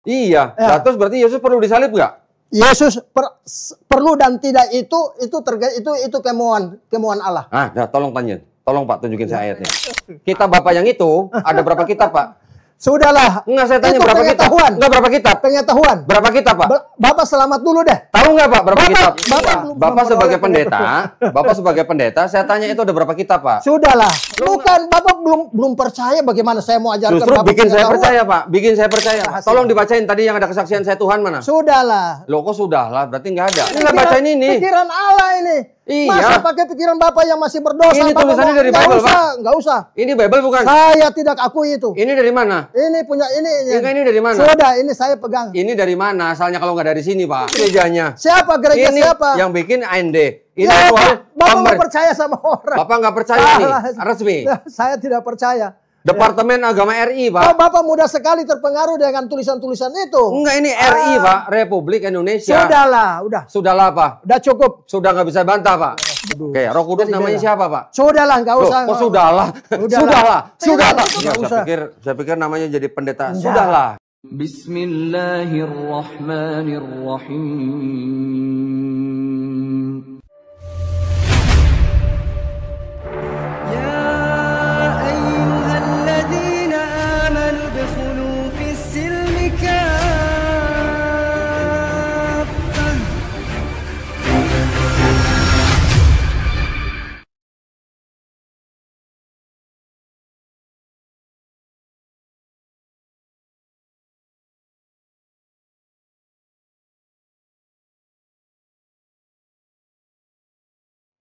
Iya. Ya. Nah, terus berarti Yesus perlu disalib nggak? Yesus perlu dan tidak itu kemauan Allah. Ah, nah, tolong tanya. Tolong Pak tunjukin saya ayatnya. Kitab Bapak yang itu ada berapa kitab Pak? Sudahlah. Enggak, saya tanya Itu berapa kitab? pengetahuan. Enggak, berapa kitab? Pengetahuan. Berapa kitab Pak? Bapak selamat dulu deh. Tahu nggak Pak berapa kitab? Bapak sebagai pendeta, Bapak sebagai pendeta, saya tanya itu ada berapa kitab Pak? Sudahlah. Bukan Bapak belum percaya bagaimana saya mau ajarkan Justru Bapak bikin saya pengetahuan. percaya Pak, bikin saya percaya. Tolong dibacain tadi yang ada kesaksian saya Tuhan mana? Sudahlah. Loh kok sudahlah, berarti nggak ada. Ini nggak bacain ini. Pikiran Allah ini. Iya. Masa pakai pikiran Bapak yang masih berdosa? Ini Bapak tulisannya dari Bible, Pak. Nggak usah. Ini Bible bukan? Saya tidak akui itu. Ini dari mana? Ini punya ini. Ini dari mana? Sudah, ini saya pegang. Ini dari mana? Asalnya kalau nggak dari sini Pak. Gerejanya. Siapa gereja Ini siapa? yang bikin AND. Ini Ya, soal Bapak nggak percaya sama orang. Bapak nggak percaya nih, resmi. Saya tidak percaya. Departemen Agama RI, Pak. Oh, Bapak mudah sekali terpengaruh dengan tulisan-tulisan itu. Enggak, ini RI, Pak. Republik Indonesia. Sudahlah, udah. Sudahlah, Pak. Udah cukup. Sudah nggak bisa bantah, Pak. Oke, Roh Kudus namanya siapa, Pak? Sudahlah, nggak Loh, usah. kok sudahlah? Sudahlah. Sudahlah. Nggak Ya, usah. saya pikir namanya jadi pendeta. Sudahlah. Bismillahirrahmanirrahim.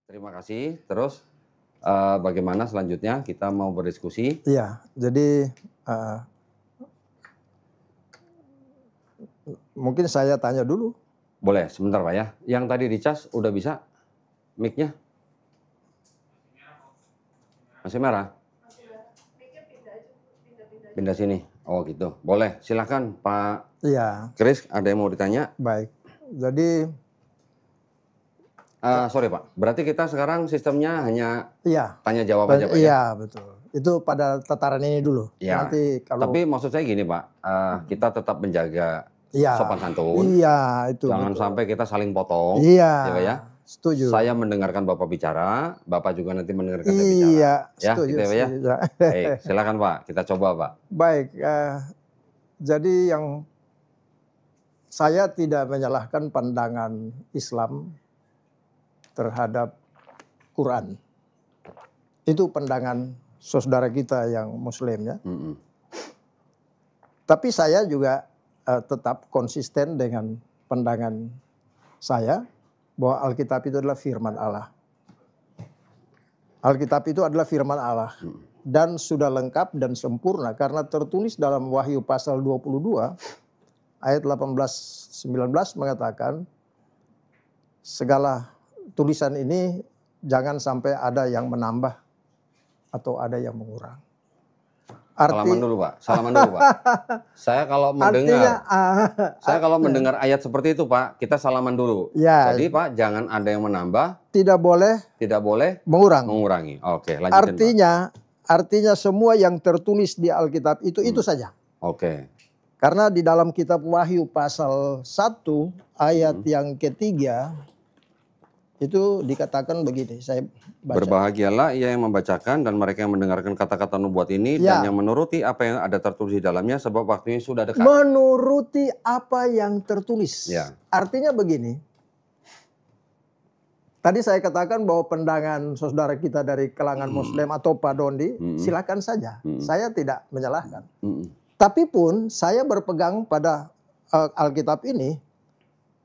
Terima kasih. Terus bagaimana selanjutnya kita mau berdiskusi? Iya, jadi mungkin saya tanya dulu. Boleh, sebentar Pak ya. Yang tadi dicas udah bisa mic-nya? Masih merah? Pindah sini. Oh gitu. Boleh, silakan Pak Iya. Kris, ada yang mau ditanya? Baik. Jadi sorry Pak, berarti kita sekarang sistemnya hanya iya. tanya jawab aja Pak ya? Iya, betul. Itu pada tataran ini dulu. Ya. Nanti kalau Tapi maksud saya gini Pak, kita tetap menjaga iya, sopan santun. Iya, itu. Jangan betul. sampai kita saling potong. Iya. Ya Pak ya? Setuju. Saya mendengarkan Bapak bicara, Bapak juga nanti mendengarkan saya bicara. Iya, Ya, setuju. gitu ya Pak ya? Setuju. Baik, silakan Pak, kita coba Pak. Baik, jadi yang saya tidak menyalahkan pandangan Islam terhadap Quran. Itu pandangan saudara kita yang Muslim ya. Tapi saya juga tetap konsisten dengan pandangan saya bahwa Alkitab itu adalah firman Allah. Alkitab itu adalah firman Allah. Dan sudah lengkap dan sempurna karena tertulis dalam Wahyu pasal 22 ayat 18-19 mengatakan segala tulisan ini jangan sampai ada yang menambah atau ada yang mengurang. Salaman dulu Pak, salaman dulu Pak. Saya kalau mendengar ayat seperti itu Pak, kita salaman dulu. Ya, jadi Pak, jangan ada yang menambah, tidak boleh mengurangi. Oke, lanjutin Artinya semua yang tertulis di Alkitab itu saja. Oke. Karena di dalam kitab Wahyu pasal 1 ayat yang ketiga itu dikatakan begini, saya baca. Berbahagialah ia yang membacakan dan mereka yang mendengarkan kata-kata nubuat ini dan yang menuruti apa yang ada tertulis di dalamnya sebab waktunya sudah dekat. Menuruti apa yang tertulis. Ya. Artinya begini. Tadi saya katakan bahwa pandangan saudara kita dari kalangan Muslim atau Pak Dondi, silakan saja. Saya tidak menyalahkan. Tapi pun saya berpegang pada Alkitab ini,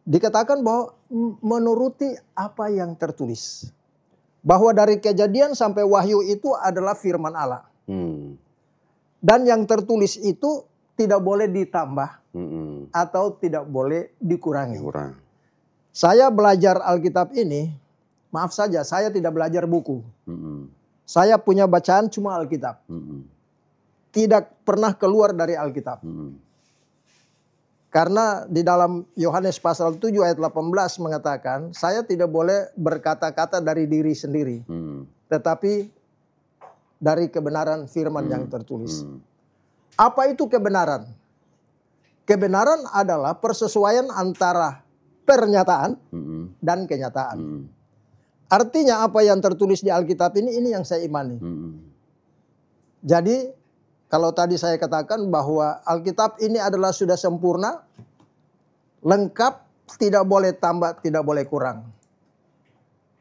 dikatakan bahwa menuruti apa yang tertulis. Bahwa dari Kejadian sampai Wahyu itu adalah firman Allah. Dan yang tertulis itu tidak boleh ditambah atau tidak boleh dikurangi. Saya belajar Alkitab ini, maaf saja, saya tidak belajar buku. Saya punya bacaan cuma Alkitab. Tidak pernah keluar dari Alkitab. Karena di dalam Yohanes pasal 7 ayat 18 mengatakan, saya tidak boleh berkata-kata dari diri sendiri. Tetapi dari kebenaran firman yang tertulis. Apa itu kebenaran? kebenaran adalah persesuaian antara pernyataan dan kenyataan. Artinya apa yang tertulis di Alkitab ini yang saya imani. Jadi kalau tadi saya katakan bahwa Alkitab ini adalah sudah sempurna, lengkap, tidak boleh tambah, tidak boleh kurang.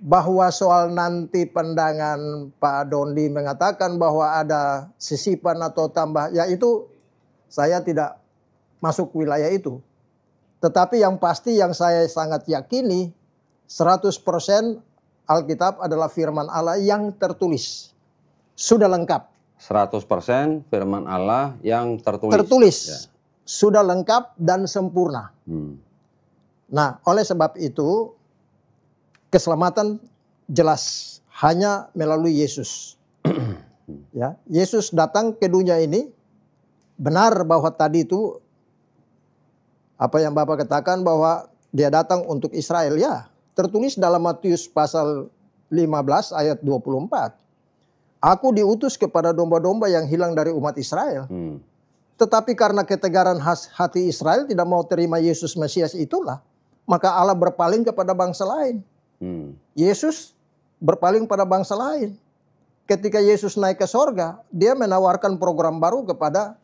Bahwa soal nanti pandangan Pak Dondi mengatakan bahwa ada sisipan atau tambah, ya itu saya tidak masuk wilayah itu. Tetapi yang pasti yang saya sangat yakini 100% Alkitab adalah firman Allah yang tertulis. Sudah lengkap. 100% firman Allah yang tertulis. Tertulis. Ya. Sudah lengkap dan sempurna. Nah, oleh sebab itu keselamatan jelas hanya melalui Yesus. Ya, Yesus datang ke dunia ini, benar bahwa tadi itu apa yang Bapak katakan bahwa dia datang untuk Israel, ya. Tertulis dalam Matius pasal 15 ayat 24. Aku diutus kepada domba-domba yang hilang dari umat Israel. Tetapi karena ketegaran hati Israel tidak mau terima Yesus Mesias itulah, maka Allah berpaling kepada bangsa lain. Yesus berpaling pada bangsa lain. Ketika Yesus naik ke sorga, dia menawarkan program baru kepada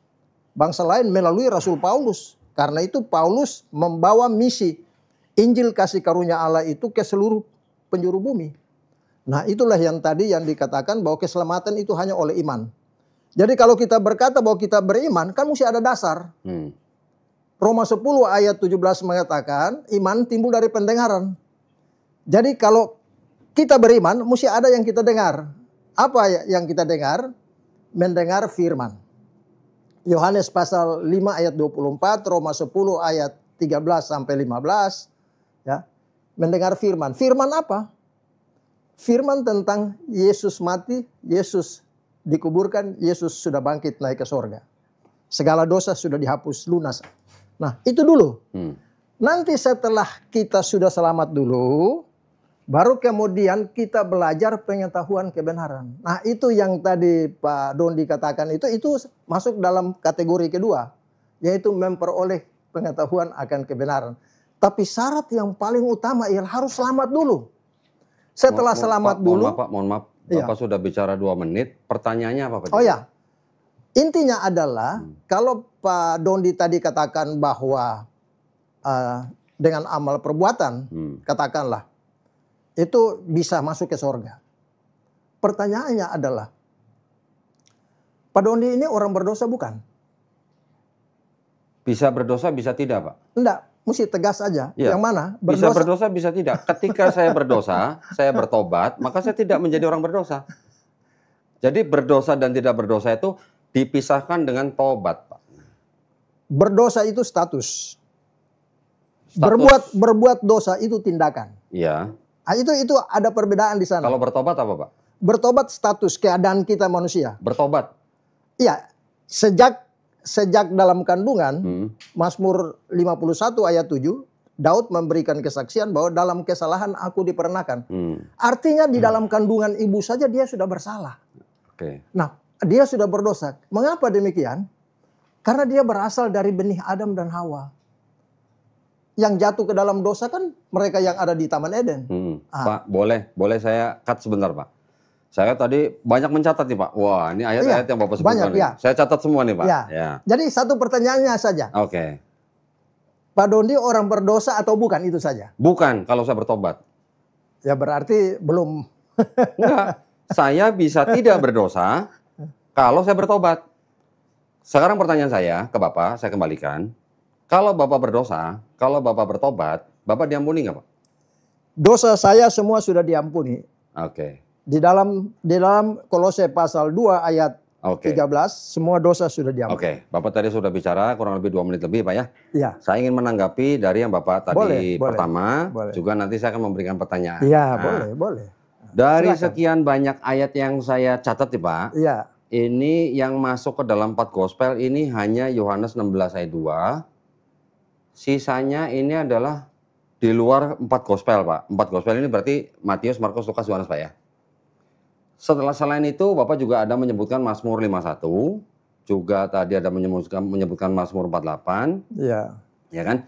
bangsa lain melalui Rasul Paulus. Karena itu Paulus membawa misi Injil kasih karunia Allah itu ke seluruh penjuru bumi. Nah, itulah yang tadi yang dikatakan bahwa keselamatan itu hanya oleh iman. Jadi kalau kita berkata bahwa kita beriman, kan mesti ada dasar. Roma 10 ayat 17 mengatakan iman timbul dari pendengaran. Jadi kalau kita beriman, mesti ada yang kita dengar. Apa yang kita dengar? Mendengar firman. Yohanes pasal 5 ayat 24, Roma 10 ayat 13 sampai 15. Ya, mendengar firman. Firman apa? Firman tentang Yesus mati, Yesus dikuburkan, Yesus sudah bangkit naik ke sorga. Segala dosa sudah dihapus lunas. Nah, itu dulu. Nanti setelah kita sudah selamat dulu, baru kemudian kita belajar pengetahuan kebenaran. Nah, itu yang tadi Pak Dondi katakan itu masuk dalam kategori kedua, yaitu memperoleh pengetahuan akan kebenaran. Tapi syarat yang paling utama ialah harus selamat dulu. Setelah selamat dulu. Mohon maaf, Bapak sudah bicara 2 menit. Pertanyaannya apa Pak? Oh ya, intinya adalah kalau Pak Dondi tadi katakan bahwa dengan amal perbuatan, katakanlah, itu bisa masuk ke sorga. Pertanyaannya adalah, Pak Dondi ini orang berdosa bukan? Bisa berdosa, bisa tidak Pak? Enggak, mesti tegas aja. Ya. Yang mana? Bisa berdosa, bisa tidak. Ketika saya berdosa, saya bertobat, maka saya tidak menjadi orang berdosa. Jadi berdosa dan tidak berdosa itu dipisahkan dengan tobat Pak. Berdosa itu status. Berbuat dosa itu tindakan. Iya. Nah, itu ada perbedaan di sana. Kalau bertobat apa Pak? Bertobat status keadaan kita manusia. Bertobat? Iya. Sejak dalam kandungan, Mazmur 51 ayat 7, Daud memberikan kesaksian bahwa dalam kesalahan aku diperanakan. Artinya di dalam kandungan ibu saja dia sudah bersalah. Nah, dia sudah berdosa. Mengapa demikian? Karena dia berasal dari benih Adam dan Hawa. Yang jatuh ke dalam dosa kan mereka yang ada di Taman Eden. Pak, boleh saya cut sebentar Pak. Saya tadi banyak mencatat nih Pak. Wah, ini ayat-ayat yang Bapak sebutkan nih. Saya catat semua nih Pak. Ya. Jadi satu pertanyaannya saja. Oke. Pak Dondi orang berdosa atau bukan, itu saja? Bukan, kalau saya bertobat. Ya berarti belum. Enggak, saya bisa tidak berdosa kalau saya bertobat. Sekarang pertanyaan saya ke Bapak, saya kembalikan. Kalau Bapak berdosa, kalau Bapak bertobat, Bapak diampuni nggak Pak? Dosa saya semua sudah diampuni. Oke. Di dalam Kolose pasal 2 ayat 13, semua dosa sudah diampuni. Oke, Bapak tadi sudah bicara kurang lebih 2 menit lebih Pak ya? Iya. Saya ingin menanggapi dari yang Bapak tadi pertama, juga nanti saya akan memberikan pertanyaan. Iya, boleh. Dari sekian banyak ayat yang saya catat nih Pak, ini yang masuk ke dalam 4 gospel ini hanya Yohanes 16 ayat 2, sisanya ini adalah di luar 4 gospel Pak. 4 gospel ini berarti Matius, Markus, Lukas, Yohanes Pak ya? Selain itu Bapak juga ada menyebutkan Mazmur 51, juga tadi ada menyebutkan Mazmur 48. Iya. Ya kan?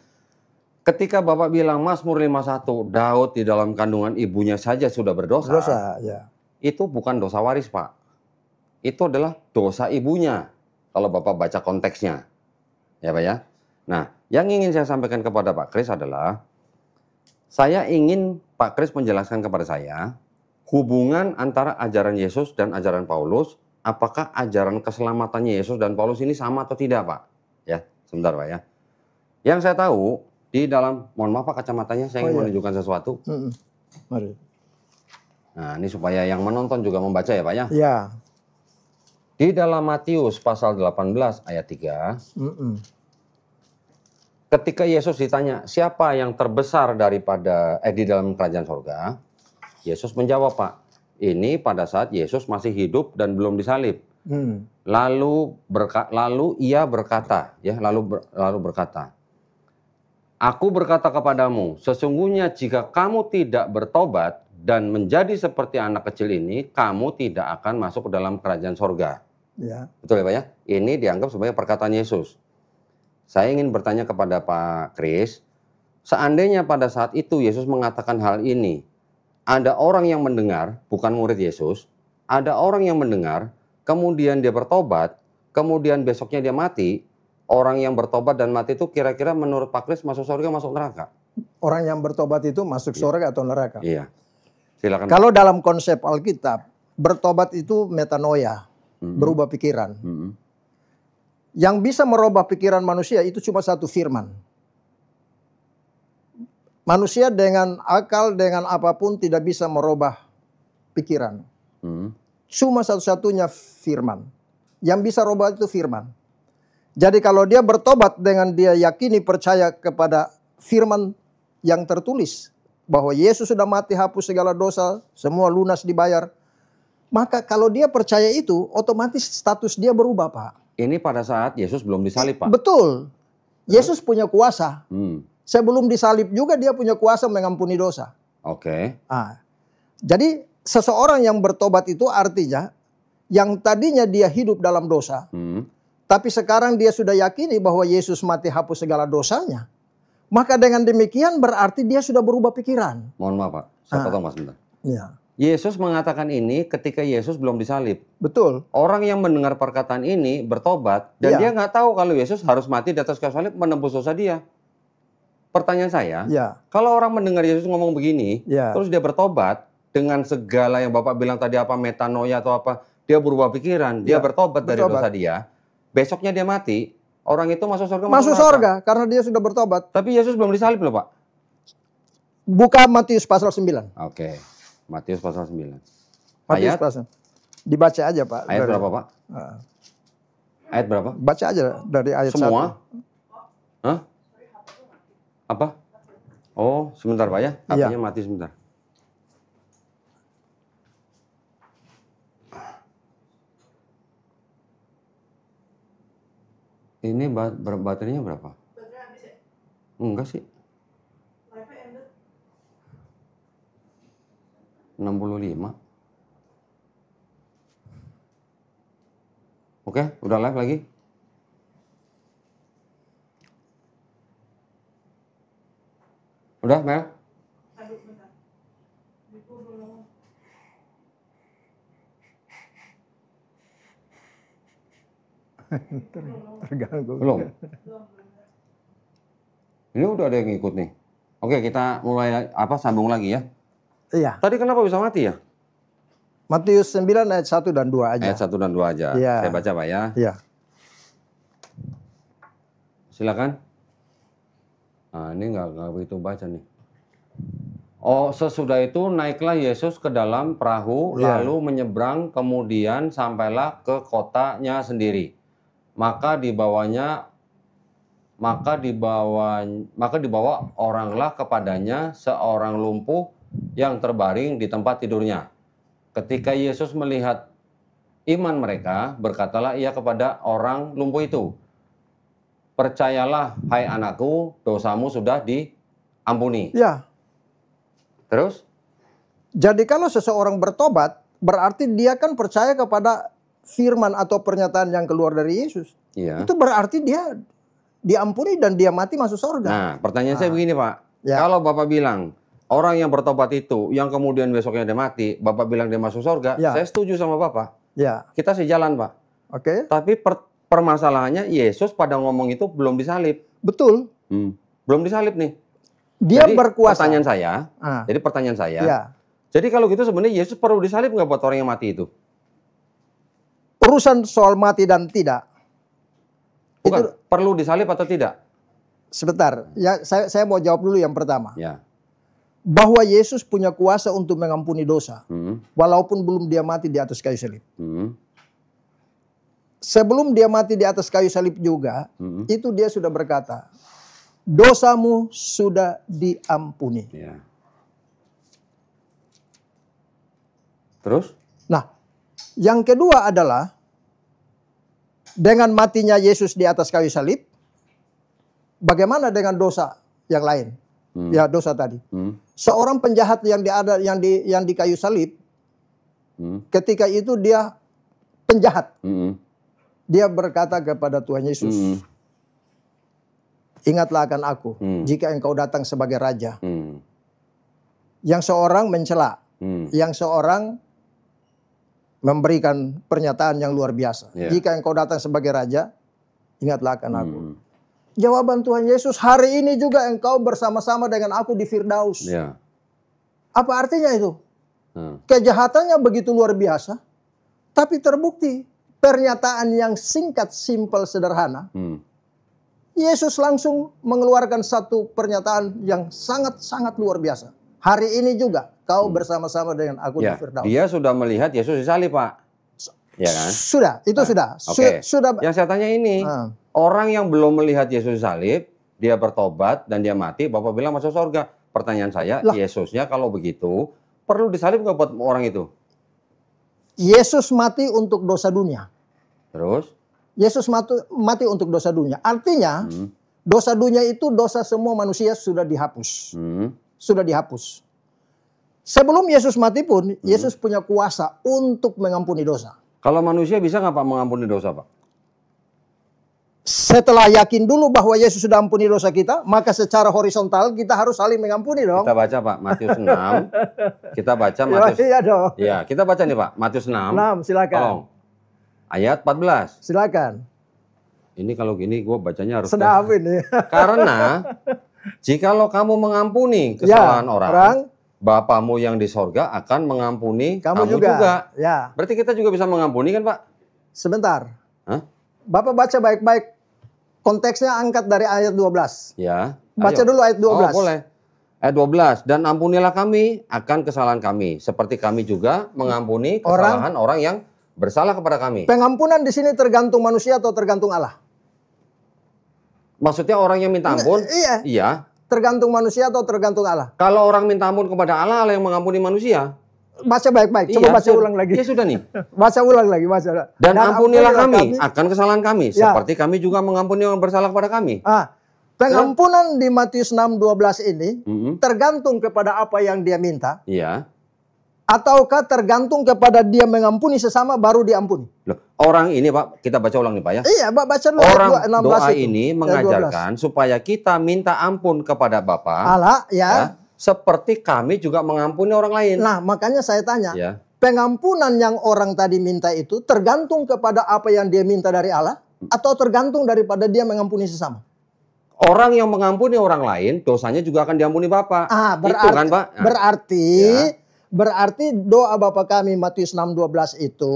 Ketika Bapak bilang Mazmur 51, Daud di dalam kandungan ibunya saja sudah berdosa. Dosa, ya. Itu bukan dosa waris, Pak. Itu adalah dosa ibunya. Kalau Bapak baca konteksnya. Ya, Pak ya. Nah, yang ingin saya sampaikan kepada Pak Kris adalah, saya ingin Pak Kris menjelaskan kepada saya, hubungan antara ajaran Yesus dan ajaran Paulus, apakah ajaran keselamatannya Yesus dan Paulus ini sama atau tidak, Pak? Ya, sebentar, Pak ya. Yang saya tahu, di dalam, mohon maaf Pak kacamatanya, saya ingin menunjukkan sesuatu. Mari. Nah, ini supaya yang menonton juga membaca ya Pak ya. Iya. Di dalam Matius pasal 18 ayat 3, ketika Yesus ditanya, siapa yang terbesar daripada, di dalam kerajaan sorga, Yesus menjawab Pak, ini pada saat Yesus masih hidup dan belum disalib. Lalu ia berkata, ya, lalu berkata, aku berkata kepadamu, sesungguhnya jika kamu tidak bertobat dan menjadi seperti anak kecil ini, kamu tidak akan masuk ke dalam kerajaan sorga. Ya. Betul ya Pak ya? Ini dianggap sebagai perkataan Yesus. Saya ingin bertanya kepada Pak Kris, seandainya pada saat itu Yesus mengatakan hal ini, ada orang yang mendengar, bukan murid Yesus, ada orang yang mendengar, kemudian dia bertobat, kemudian besoknya dia mati, orang yang bertobat dan mati itu kira-kira menurut Pak Kris masuk surga, masuk neraka? Orang yang bertobat itu masuk surga atau neraka? Iya. Silakan. Kalau dalam konsep Alkitab, bertobat itu metanoia, berubah pikiran. Yang bisa merubah pikiran manusia itu cuma satu firman. Manusia dengan akal, dengan apapun tidak bisa merubah pikiran. Cuma satu-satunya firman. Yang bisa rubah itu firman. Jadi kalau dia bertobat dengan dia yakini percaya kepada firman yang tertulis, bahwa Yesus sudah mati hapus segala dosa, semua lunas dibayar. Maka kalau dia percaya itu, otomatis status dia berubah Pak. Ini pada saat Yesus belum disalib Pak? Betul. Yesus punya kuasa. Sebelum disalib juga dia punya kuasa mengampuni dosa. Oke. Jadi seseorang yang bertobat itu artinya, yang tadinya dia hidup dalam dosa, tapi sekarang dia sudah yakini bahwa Yesus mati hapus segala dosanya. Maka dengan demikian berarti dia sudah berubah pikiran. Mohon maaf Pak, saya potong Mas bentar. Ya. Yesus mengatakan ini ketika Yesus belum disalib. Betul. Orang yang mendengar perkataan ini bertobat dan dia nggak tahu kalau Yesus harus mati di atas kayu salib menebus dosa dia. Pertanyaan saya, kalau orang mendengar Yesus ngomong begini, terus dia bertobat dengan segala yang Bapak bilang tadi apa metanoia atau apa, dia berubah pikiran, dia bertobat dari dosa dia, besoknya dia mati, orang itu masuk surga. Masuk surga karena dia sudah bertobat. Tapi Yesus belum disalib loh Pak. Buka Matius pasal 9. Oke. Matius pasal 9. Matius pasal. Dibaca aja Pak. Ayat berapa Pak? Ayat berapa? Baca aja dari ayat semua. 1. Hah? Apa? Oh, sebentar Pak ya. HP-nya mati sebentar. Ini baterainya berapa? Baterai habis ya? Enggak sih. 65. Oke, udah live lagi. Udah, Mel? Terganggu. Belum. Ini udah ada yang ngikut nih. Oke, kita mulai sambung lagi ya. Iya. Tadi kenapa bisa mati ya? Matius 9 ayat 1 dan 2 aja. Ayat 1 dan 2 aja. Iya. Saya baca Pak ya. Iya. Silakan. Nah, ini nggak begitu baca nih. Oh, sesudah itu naiklah Yesus ke dalam perahu, lalu menyeberang, kemudian sampailah ke kotanya sendiri. Maka dibawa oranglah kepadanya seorang lumpuh yang terbaring di tempat tidurnya. Ketika Yesus melihat iman mereka, berkatalah ia kepada orang lumpuh itu, percayalah hai anakku, dosamu sudah diampuni. Ya. Terus? Jadi kalau seseorang bertobat, berarti dia kan percaya kepada firman atau pernyataan yang keluar dari Yesus. Iya. Itu berarti dia diampuni dan dia mati masuk surga. Nah, pertanyaan saya begini, Pak. Ya. Kalau Bapak bilang orang yang bertobat itu, yang kemudian besoknya dia mati, Bapak bilang dia masuk surga, saya setuju sama Bapak. Ya. Kita sejalan, Pak. Oke. Tapi permasalahannya Yesus pada ngomong itu belum disalib. Betul. Belum disalib nih. Dia jadi, berkuasa. Pertanyaan saya. Jadi kalau gitu sebenarnya Yesus perlu disalib nggak buat orang yang mati itu? Urusan soal mati dan tidak. Bukan, itu perlu disalib atau tidak? Sebentar, ya saya mau jawab dulu yang pertama. Ya. Bahwa Yesus punya kuasa untuk mengampuni dosa, walaupun belum dia mati di atas kayu salib. Sebelum dia mati di atas kayu salib juga, itu dia sudah berkata, dosamu sudah diampuni. Ya. Terus? Nah, yang kedua adalah dengan matinya Yesus di atas kayu salib, bagaimana dengan dosa yang lain? Ya, dosa tadi. Seorang penjahat yang di kayu salib, ketika itu dia penjahat. Dia berkata kepada Tuhan Yesus, ingatlah akan aku jika engkau datang sebagai raja. Yang seorang mencela, yang seorang memberikan pernyataan yang luar biasa. Jika engkau datang sebagai raja, ingatlah akan aku. Jawaban Tuhan Yesus, hari ini juga engkau bersama-sama dengan aku di Firdaus. Apa artinya itu? Kejahatannya begitu luar biasa, tapi terbukti pernyataan yang singkat, simpel, sederhana. Yesus langsung mengeluarkan satu pernyataan yang sangat-sangat luar biasa. Hari ini juga kau bersama-sama dengan aku di Firdaus. Dia sudah melihat Yesus disalib, Pak. Ya kan? Sudah, itu sudah. Okay. Sudah. Yang saya tanya ini, orang yang belum melihat Yesus disalib, dia bertobat dan dia mati, Bapak bilang masuk surga. Pertanyaan saya, Yesusnya kalau begitu, perlu disalib nggak buat orang itu? Yesus mati untuk dosa dunia. Terus? Yesus mati untuk dosa dunia. Artinya, dosa dunia itu dosa semua manusia sudah dihapus. Sudah dihapus. Sebelum Yesus mati pun, Yesus punya kuasa untuk mengampuni dosa. Kalau manusia bisa nggak Pak mengampuni dosa, Pak? Setelah yakin dulu bahwa Yesus sudah ampuni dosa kita, maka secara horizontal kita harus saling mengampuni dong. Kita baca Pak, Matius 6. Kita baca Matius. Iya dong. Ya, kita baca nih Pak, Matius 6. 6, silakan. Tolong. Ayat 14. Silakan. Ini kalau gini gue bacanya harus sedap ini. Karena jikalau kamu mengampuni kesalahan orang, Bapamu yang di sorga akan mengampuni kamu juga. Ya. Berarti kita juga bisa mengampuni kan Pak? Sebentar. Bapak baca baik-baik. Konteksnya angkat dari ayat 12. Ya. Baca dulu ayat 12. Oh, boleh. Ayat 12. Dan ampunilah kami akan kesalahan kami. Seperti kami juga mengampuni kesalahan orang yang bersalah kepada kami. Pengampunan di sini tergantung manusia atau tergantung Allah? Maksudnya orang yang minta ampun? Iya. Tergantung manusia atau tergantung Allah? Kalau orang minta ampun kepada Allah, Allah yang mengampuni manusia. Baca baik-baik. Coba baca ulang lagi. Ya sudah nih. Baca ulang lagi. Baca. Dan ampunilah kami akan kesalahan kami. Seperti kami juga mengampuni orang bersalah kepada kami. Pengampunan di Matius 6:12 ini tergantung kepada apa yang dia minta. Iya. Ataukah tergantung kepada dia mengampuni sesama baru diampuni? Loh, orang ini Pak, kita baca ulang nih Pak ya. Iya, baca dulu orang ayat 16 doa itu. ini mengajarkan supaya kita minta ampun kepada Bapa. Allah, ya. Seperti kami juga mengampuni orang lain. Nah, makanya saya tanya. Pengampunan yang orang tadi minta itu tergantung kepada apa yang dia minta dari Allah atau tergantung daripada dia mengampuni sesama? Orang yang mengampuni orang lain, dosanya juga akan diampuni Bapa. Berarti, itu kan Pak? Berarti doa Bapa kami Matius 6:12 itu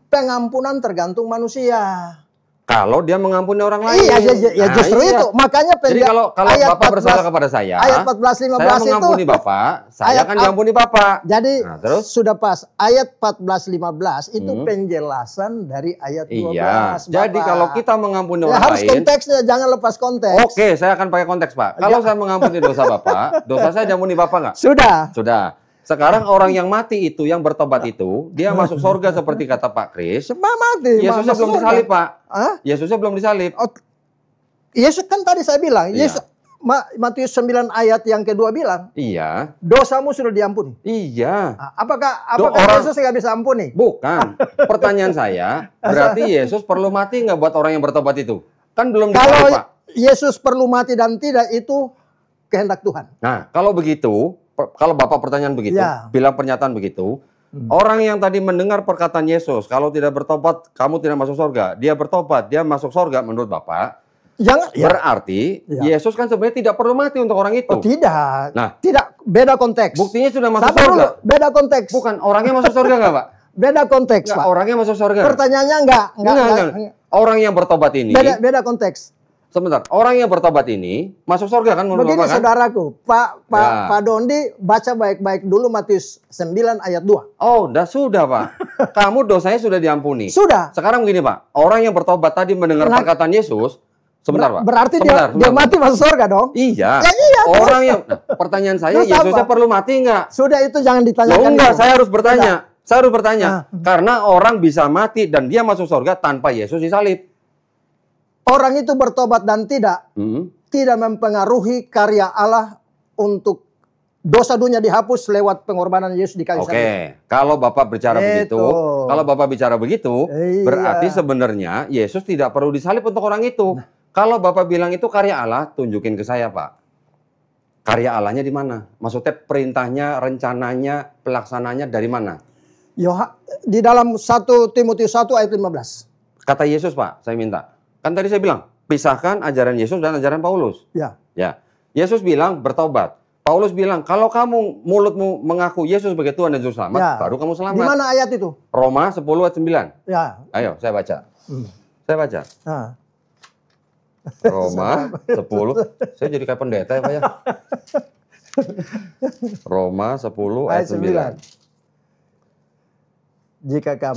pengampunan tergantung manusia. Kalau dia mengampuni orang lain. Iya, justru itu. Makanya jadi kalau Bapak bersalah kepada saya, ayat 14-15 saya mengampuni Bapak, saya akan diampuni Bapak. Jadi terus sudah pas. Ayat 14-15 itu penjelasan dari ayat 12. Iya. Jadi kalau kita mengampuni orang harus lain, konteksnya, jangan lepas konteks. Oke, saya akan pakai konteks Pak. Kalau saya mengampuni dosa Bapak, dosa saya diampuni Bapak nggak? Sudah. Sekarang orang yang mati itu, yang bertobat itu, dia masuk surga seperti kata Pak Kris. Mati. Yesusnya belum disalib, Pak. Yesusnya belum disalib. Yesus kan tadi saya bilang, Yesus Matius 9 ayat yang kedua bilang, iya, dosamu sudah diampuni. Iya. Apakah Yesus nggak bisa ampuni? Bukan. Pertanyaan saya, berarti Yesus perlu mati nggak buat orang yang bertobat itu? Kan belum kalau Pak. Yesus perlu mati dan tidak, itu kehendak Tuhan. Nah, kalau begitu, kalau Bapak pertanyaan begitu, bilang pernyataan begitu, orang yang tadi mendengar perkataan Yesus, kalau tidak bertobat, kamu tidak masuk surga. Dia bertobat, dia masuk surga menurut Bapak. Berarti Yesus kan sebenarnya tidak perlu mati untuk orang itu. Oh, tidak. Nah, tidak, beda konteks. Buktinya sudah masuk surga. Beda konteks. Bukan, orangnya masuk surga nggak, Pak? Beda konteks, Pak. Orangnya masuk surga. Pertanyaannya enggak. Orang yang bertobat ini. Beda konteks. Sebentar, orang yang bertobat ini masuk surga kan menurut Begini, Bapak, kan? Saudaraku, Pak Dondi baca baik-baik dulu Matius 9 ayat 2. Oh, sudah Pak. Kamu dosanya sudah diampuni. Sudah. Sekarang begini Pak, orang yang bertobat tadi mendengar perkataan Yesus, sebentar Pak. Berarti dia mati masuk surga dong? Iya. Ya, iya. Orang yang, pertanyaan saya, Yesusnya perlu mati nggak? Sudah, itu jangan ditanyakan. Enggak, saya harus bertanya. Saya harus bertanya. Karena orang bisa mati dan dia masuk surga tanpa Yesus disalib. Orang itu bertobat dan tidak mempengaruhi karya Allah untuk dosa dunia dihapus lewat pengorbanan Yesus di kayu salib. Oke, kalau Bapak bicara begitu, berarti sebenarnya Yesus tidak perlu disalib untuk orang itu. Kalau Bapak bilang itu karya Allah, tunjukin ke saya, Pak. Karya Allahnya di mana? Maksudnya perintahnya, rencananya, pelaksananya dari mana? Di dalam 1 Timotius 1 ayat 15. Kata Yesus, Pak, saya minta. Kan tadi saya bilang, pisahkan ajaran Yesus dan ajaran Paulus. Ya. Yesus bilang bertobat. Paulus bilang, kalau kamu mulutmu mengaku Yesus sebagai Tuhan dan Juru Selamat, baru kamu selamat. Di mana ayat itu? Roma 10 ayat 9. Ya. Ayo, saya baca. Saya baca. Roma 10. Saya jadi kayak pendeta ya, Pak ya. Roma 10 ayat 9.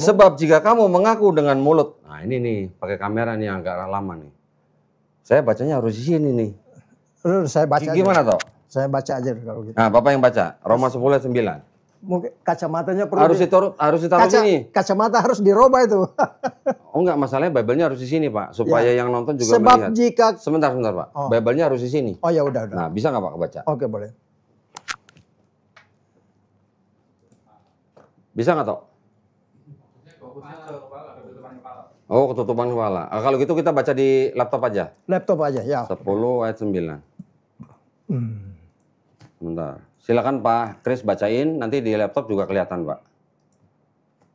Sebab jika kamu mengaku dengan mulut, nah ini nih pakai kamera nih agak lama nih. Saya bacanya harus di sini nih. Saya baca. Gimana toh? Saya baca aja kalau gitu. Nah, Bapak yang baca. Roma 10 ayat 9. Mungkin kacamatanya perlu harus ditaruh sini. Kacamata harus dirobah itu. Oh enggak, masalahnya Bible-nya harus di sini, Pak, supaya yang nonton juga melihat. Sebentar, Pak. Bible-nya harus di sini. Oh ya udah. Nah, bisa nggak Pak kebaca? Oke, boleh. Bisa nggak toh? Oh, ketutupan kepala. Kalau gitu kita baca di laptop aja. Laptop aja, ya. 10 ayat 9. Bentar. Silakan Pak Kris bacain, nanti di laptop juga kelihatan, Pak.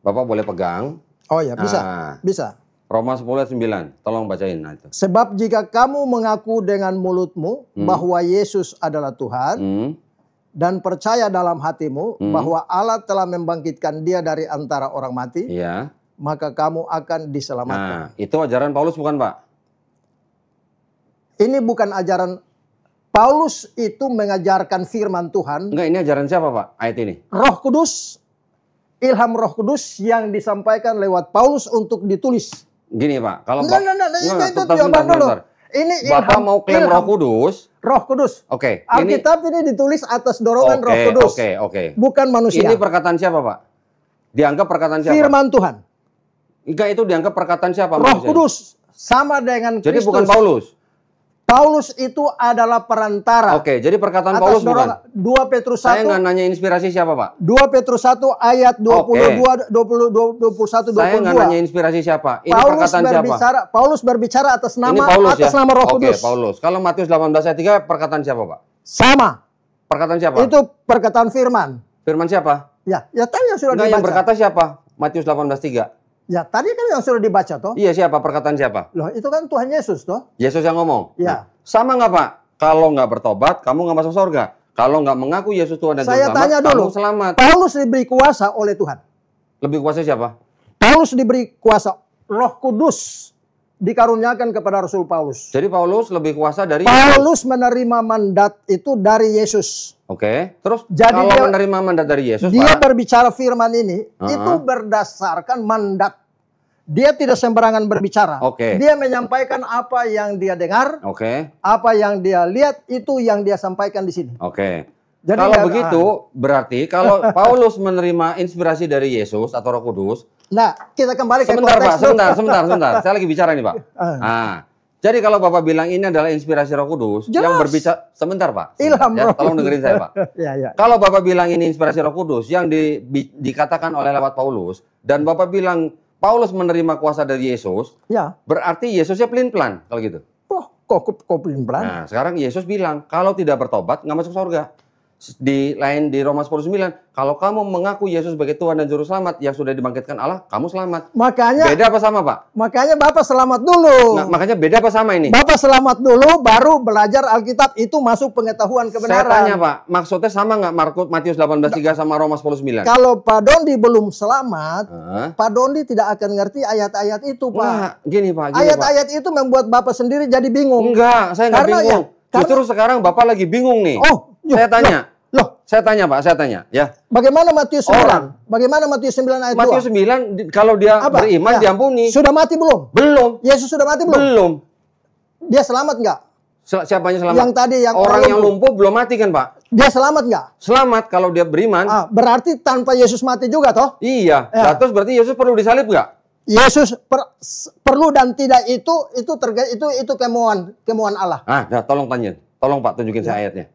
Bapak boleh pegang. Oh ya, bisa. Bisa. Roma 10 ayat 9. Tolong bacain. Nah, itu. Sebab jika kamu mengaku dengan mulutmu bahwa Yesus adalah Tuhan dan percaya dalam hatimu bahwa Allah telah membangkitkan Dia dari antara orang mati, maka kamu akan diselamatkan. Nah, itu ajaran Paulus bukan, Pak? Ini bukan ajaran Paulus, itu mengajarkan firman Tuhan. Enggak, ini ajaran siapa, Pak? Ayat ini. Roh Kudus, ilham Roh Kudus yang disampaikan lewat Paulus untuk ditulis. Gini, Pak, kalau itu jawaban dulu. Ini Bapak mau klaim Roh Kudus? Roh Kudus. Oke. Alkitab ini ditulis atas dorongan Roh Kudus. Oke. Bukan manusia. Ini perkataan siapa, Pak? Dianggap perkataan siapa? Firman Tuhan. Enggak, itu dianggap perkataan siapa? Roh Kudus sama dengan Kristus. Jadi bukan Paulus. Paulus itu adalah perantara. Oke, jadi perkataan Paulus bukan. 2 Petrus 1. Saya nggak nanya inspirasi siapa, Pak? 2 Petrus 1 ayat 22, 20, 21, 22. Saya nggak nanya inspirasi siapa. Ini perkataan siapa? Paulus berbicara atas nama nama Roh Kudus. Oke, Paulus. Kalau Matius 18 ayat 3 perkataan siapa, Pak? Sama. Perkataan siapa? Itu perkataan firman. Firman siapa? Ya tadi yang sudah dibaca. Yang berkata siapa? Matius 18:3. Ya, tadi kan yang sudah dibaca toh. Iya, siapa? Perkataan siapa? Loh, itu kan Tuhan Yesus toh. Yesus yang ngomong. Ya. Nah, sama nggak, Pak? Kalau nggak bertobat, kamu nggak masuk surga. Kalau nggak mengaku Yesus Tuhan dan Juru Selamat, tanya dulu, kamu selamat. Paulus diberi kuasa oleh Tuhan. Lebih kuasa siapa? Paulus diberi kuasa. Roh Kudus dikaruniakan kepada Rasul Paulus. Jadi Paulus lebih kuasa dari Paulus menerima mandat itu dari Yesus. Oke. Terus jadi kalau dia menerima mandat dari Yesus, dia berbicara firman ini itu berdasarkan mandat. Dia tidak sembarangan berbicara. Dia menyampaikan apa yang dia dengar, apa yang dia lihat, itu yang dia sampaikan di sini. Jadi kalau begitu, berarti kalau Paulus menerima inspirasi dari Yesus atau Roh Kudus. Nah, kita kembali ke konteks. Sebentar, Pak. Sebentar. Saya lagi bicara nih, Pak. Jadi kalau Bapak bilang ini adalah inspirasi Roh Kudus, jelas. yang berbicara sebentar Pak. Ilham ya, Roh tolong dengerin saya Pak. Ya. Kalau Bapak bilang ini inspirasi Roh Kudus yang dikatakan oleh lewat Paulus, dan Bapak bilang Paulus menerima kuasa dari Yesus, ya. Berarti Yesusnya pelin-pelan kalau gitu. Oh, kok pelin-pelan? Nah, sekarang Yesus bilang kalau tidak bertobat nggak masuk surga. Di Roma 10:9, kalau kamu mengaku Yesus sebagai Tuhan dan Juru Selamat yang sudah dibangkitkan Allah, kamu selamat. Makanya beda apa sama Pak? Makanya Bapak selamat dulu. Nah, makanya beda apa sama ini? Bapak selamat dulu, baru belajar Alkitab itu masuk pengetahuan kebenaran. Saya tanya Pak, maksudnya sama nggak Matius 18:3 sama Roma 10:9? Kalau Pak Dondi belum selamat, Pak Dondi tidak akan ngerti ayat-ayat itu Pak. Nah, gini Pak. Ayat-ayat itu membuat Bapak sendiri jadi bingung. Enggak, saya nggak bingung. Justru sekarang Bapak lagi bingung nih. Saya tanya. Saya tanya Pak, saya tanya ya. Bagaimana Matius 9? Bagaimana Matius 9 ayat 2? Matius 9 kalau dia beriman diampuni. Sudah mati belum? Belum. Yesus sudah mati belum? Belum. Dia selamat nggak? Siapanya selamat? Yang tadi yang orang yang lumpuh belum mati kan Pak? Dia selamat nggak? Selamat kalau dia beriman. Berarti tanpa Yesus mati juga toh? Iya. Ya. Terus berarti Yesus perlu disalib nggak? Yesus perlu dan tidak itu kemauan Allah. Tolong tanya. Tolong Pak tunjukin saya ayatnya.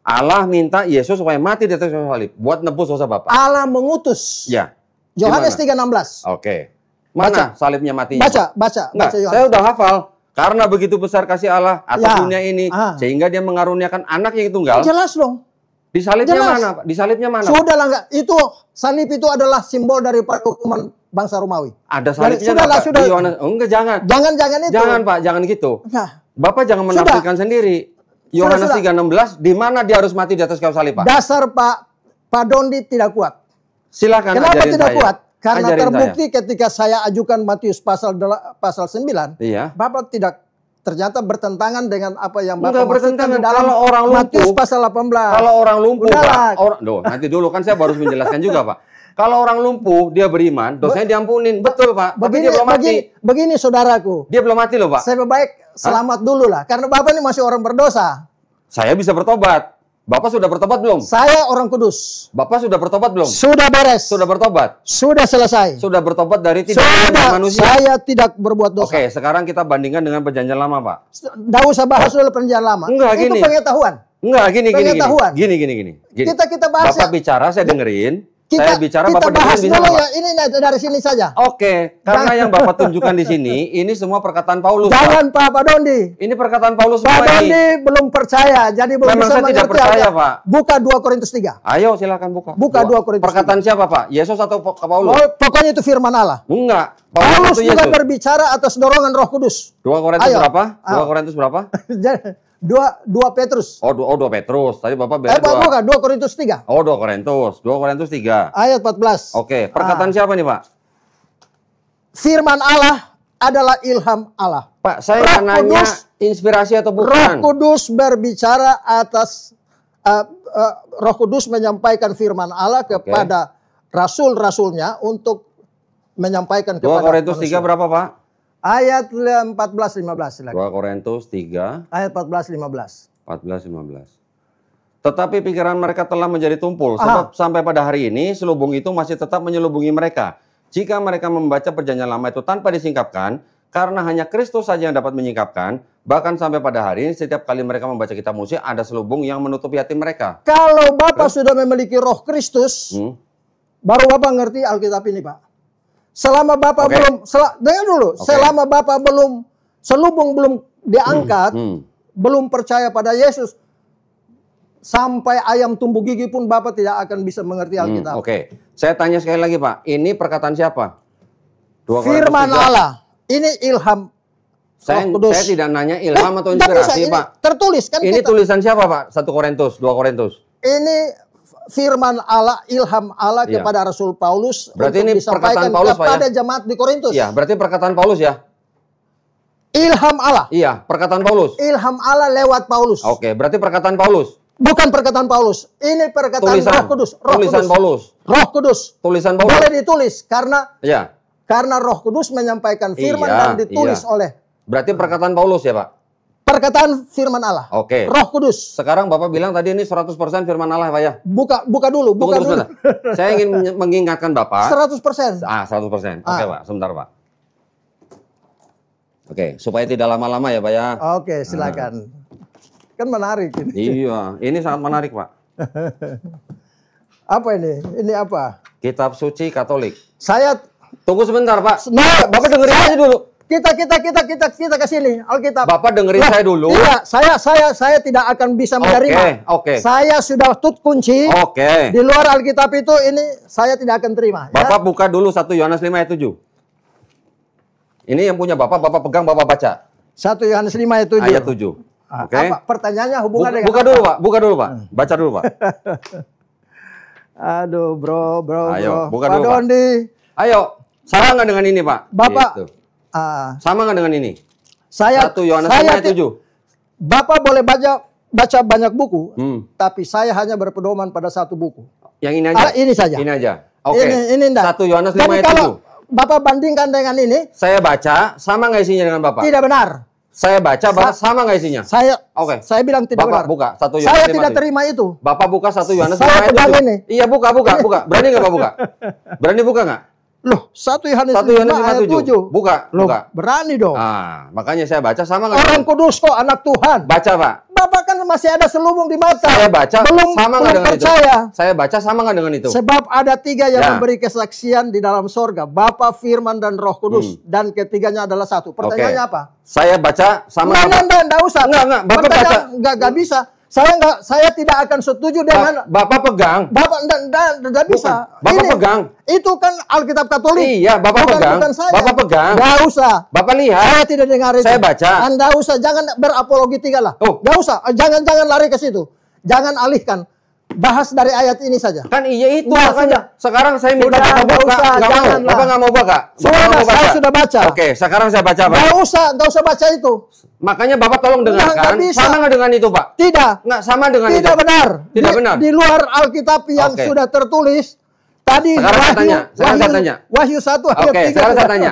Allah minta Yesus supaya mati di atas kayu salib buat nebus dosa Bapak. Allah mengutus. Ya. Yohanes 3:16. Oke. Mana salibnya matinya? Baca. Saya udah hafal. Karena begitu besar kasih Allah atas dunia ini, sehingga dia mengaruniakan anak yang tunggal. Jelas dong. Di salibnya mana, Pak? Di salibnya mana? Sudah lah enggak. Itu salib itu adalah simbol dari hukuman bangsa Romawi. Ada salibnya sudah. Yohanes. Enggak, jangan. Jangan itu. Jangan Pak, jangan gitu. Bapak jangan menafsirkan sendiri. Yohanes 3:16, di mana dia harus mati di atas kayu salib, Pak? Dasar Pak Dondi tidak kuat. Silakan. Kenapa tidak kuat? Karena terbukti ketika saya ajukan Matius pasal 9, Bapak tidak ternyata bertentangan dengan apa yang Bapak maksudkan di dalam Matius pasal 18. Kalau orang lumpuh, Pak, nanti dulu kan saya baru menjelaskan juga, Pak. Kalau orang lumpuh, dia beriman, dosanya diampunin. Betul, Pak. Tapi dia belum mati. Begini, saudaraku. Dia belum mati loh, Pak. Saya baik selamat dulu lah. Karena Bapak ini masih orang berdosa. Saya bisa bertobat. Bapak sudah bertobat belum? Saya orang kudus. Bapak sudah bertobat belum? Sudah beres. Sudah bertobat? Sudah selesai. Sudah bertobat dari tidak manusia? Saya tidak berbuat dosa. Oke, sekarang kita bandingkan dengan perjanjian lama, Pak. Tidak usah bahas dulu perjanjian lama. Enggak, itu pengetahuan. Enggak, gini. Gini. Kita bahas. Bapak bicara, saya dengerin. Saya bicara, Bapak bahas dulu ya. Ini dari sini saja. Oke, karena yang Bapak tunjukkan di sini, ini semua perkataan Paulus. Jangan Pak Dondi. Ini perkataan Paulus semua Pak Dondi belum percaya, jadi belum bisa mengerti. Tidak percaya, Pak. Buka 2 Korintus 3. Ayo, silakan buka. Buka 2 Korintus 3. Perkataan siapa, Pak? Yesus atau Paulus? Pokoknya itu firman Allah. Enggak. Paulus juga berbicara atas dorongan Roh Kudus. 2 Korintus berapa? 2 Korintus berapa? 2 Petrus. 2 Petrus. Tadi Bapak bilang bukan, 2 Korintus 3. 2 Korintus. 2 Korintus 3. Ayat 14. Oke, perkataan siapa nih, Pak? Firman Allah adalah ilham Allah. Pak, saya nanya inspirasi atau bukan? Roh Kudus berbicara atas Roh Kudus menyampaikan firman Allah kepada rasul-rasulnya untuk menyampaikan kepada 2 Korintus 3 berapa, Pak? Ayat 14-15. 2 Korintus 3. Ayat 14-15. 14-15. Tetapi pikiran mereka telah menjadi tumpul. Sebab sampai pada hari ini selubung itu masih tetap menyelubungi mereka. Jika mereka membaca perjanjian lama itu tanpa disingkapkan, karena hanya Kristus saja yang dapat menyingkapkan, bahkan sampai pada hari ini setiap kali mereka membaca kitab Musa ada selubung yang menutupi hati mereka. Kalau Bapak sudah memiliki Roh Kristus, baru Bapak ngerti Alkitab ini, Pak. Selama Bapak dengar dulu, selama Bapak selubung belum diangkat, belum percaya pada Yesus, sampai ayam tumbuh gigi pun Bapak tidak akan bisa mengerti Alkitab. Saya tanya sekali lagi, Pak. Ini perkataan siapa? Firman Allah. Ini ilham. Saya tidak nanya ilham atau inspirasi, Pak. Tertulis kan? Ini tulisan siapa, Pak? 1 Korintus, 2 Korintus. Ini firman Allah, ilham Allah kepada Rasul Paulus. Berarti ini perkataan Paulus, Pak, kepada jemaat di Korintus. Iya, berarti perkataan Paulus ya? Ilham Allah. Iya, perkataan Paulus. Ilham Allah lewat Paulus. Oke, berarti perkataan Paulus. Bukan perkataan Paulus. Ini perkataan Roh Kudus. Tulisan Paulus. Roh Kudus. Tulisan Paulus. Boleh ditulis karena Roh Kudus menyampaikan firman dan ditulis oleh. Berarti perkataan Paulus ya, Pak? Perkataan firman Allah. Roh Kudus. Sekarang Bapak bilang tadi ini 100% firman Allah, Pak ya? Buka dulu. Saya ingin mengingatkan Bapak. 100%. 100%. Oke, Pak. Sebentar, Pak. Oke, supaya tidak lama-lama ya Pak ya. Oke, silakan. Kan menarik ini. Iya, ini sangat menarik Pak. Apa ini? Ini apa? Kitab suci Katolik. Saya tunggu sebentar Pak. Nah, Bapak dengerin aja dulu. Kita ke sini Alkitab. Bapak dengerin saya dulu. Tidak, saya tidak akan bisa menerima. Oke. Saya sudah tutup kunci. Oke. Di luar Alkitab itu ini saya tidak akan terima. Bapak buka dulu 1 Yohanes 5 ayat 7. Ini yang punya Bapak pegang, Bapak baca. 1 Yohanes 5 ayat 7. Ayat 7. Oke. Apa pertanyaannya hubungan dengan buka dulu Pak, buka dulu Pak. Baca dulu Pak. Aduh, bro. Ayo, buka Pak dulu Dondi. Pak. Ayo, salah nggak dengan ini Pak? Bapak. Gitu. Sama nggak dengan ini? 1 Yohanes 5 ayat 7. Bapak boleh baca banyak buku, tapi saya hanya berpedoman pada satu buku. Yang ini aja? Ini saja. Ini aja? Oke. Ini enggak. 1 Yohanes 5 ayat 7. Kalau Bapak bandingkan dengan ini, saya baca, sama nggak isinya dengan Bapak? Tidak benar. Saya baca, Bapak sama nggak isinya? Saya bilang tidak benar. Bapak buka 1 Yohanes 5. Saya tidak terima itu. Bapak buka 1 Yohanes 5 ayat 7. Iya, buka. Berani nggak Bapak buka? Berani buka nggak? Loh, 1 Yohanes 5 ayat 7. Buka. Berani dong. Makanya saya baca sama nggak? Orang kudus kok, anak Tuhan. Baca Pak. Bapak kan masih ada selubung di mata. Saya baca sama nggak dengan percaya. itu? Saya baca sama nggak dengan itu? Sebab ada 3 yang memberi kesaksian di dalam sorga. Bapa, Firman, dan Roh Kudus. Dan ketiganya adalah satu. Pertanyaannya apa? Saya baca sama Enggak usah. Enggak. Bapak baca. Enggak bisa. Saya tidak akan setuju dengan Bapak pegang. Bapak enggak bisa. Bapak pegang. Itu kan Alkitab Katolik. Iya, Bapak pegang. Bapak pegang. Enggak usah. Bapak lihat. Saya tidak dengar itu. Saya baca. Anda usah, jangan berapologetika lah. Enggak usah. Jangan lari ke situ. Jangan alihkan. Bahas dari ayat ini saja. Kan iya itu makanya. Sekarang saya minta Bapak buka. Enggak mau. Bapak enggak mau buka. Saya sudah baca. Oke, sekarang saya baca, Pak. Enggak usah baca itu. Makanya Bapak tolong dengarkan. Sama nggak dengan itu, Pak? Tidak. Nggak sama dengan itu. Tidak benar. Tidak benar. Di luar Alkitab yang sudah tertulis tadi. Sekarang saya tanya. Wahyu 1 ayat 3. Oke, sekarang saya tanya.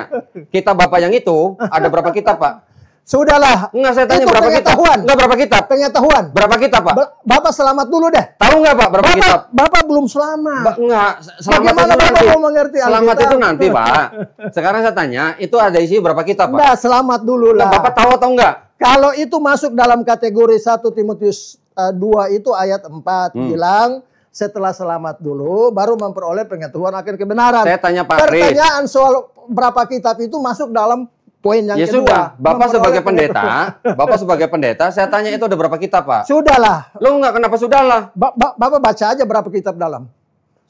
Kitab Bapak yang itu ada berapa kitab, Pak? Sudahlah. Enggak, saya tanya itu berapa kitab? Enggak, berapa kitab? Pengetahuan. Berapa kitab, Pak? Bapak selamat dulu deh. Tahu nggak, Pak, berapa kitab? Bapak belum selamat. Enggak, selamat itu nanti. Selamat itu nanti, Pak. Sekarang saya tanya, itu ada isi berapa kitab, Pak? Enggak, selamat dulu lah. Bapak tahu atau enggak? Kalau itu masuk dalam kategori 1 Timotius 2 itu ayat 4 bilang setelah selamat dulu baru memperoleh pengetahuan akan kebenaran. Saya tanya Pak Kris. Pertanyaan soal berapa kitab itu masuk dalam poin yang kedua. Sudah, Bapak sebagai pendeta, saya tanya itu ada berapa kitab, Pak? Sudahlah. Lo enggak, kenapa sudahlah? Bapak baca aja berapa kitab dalam.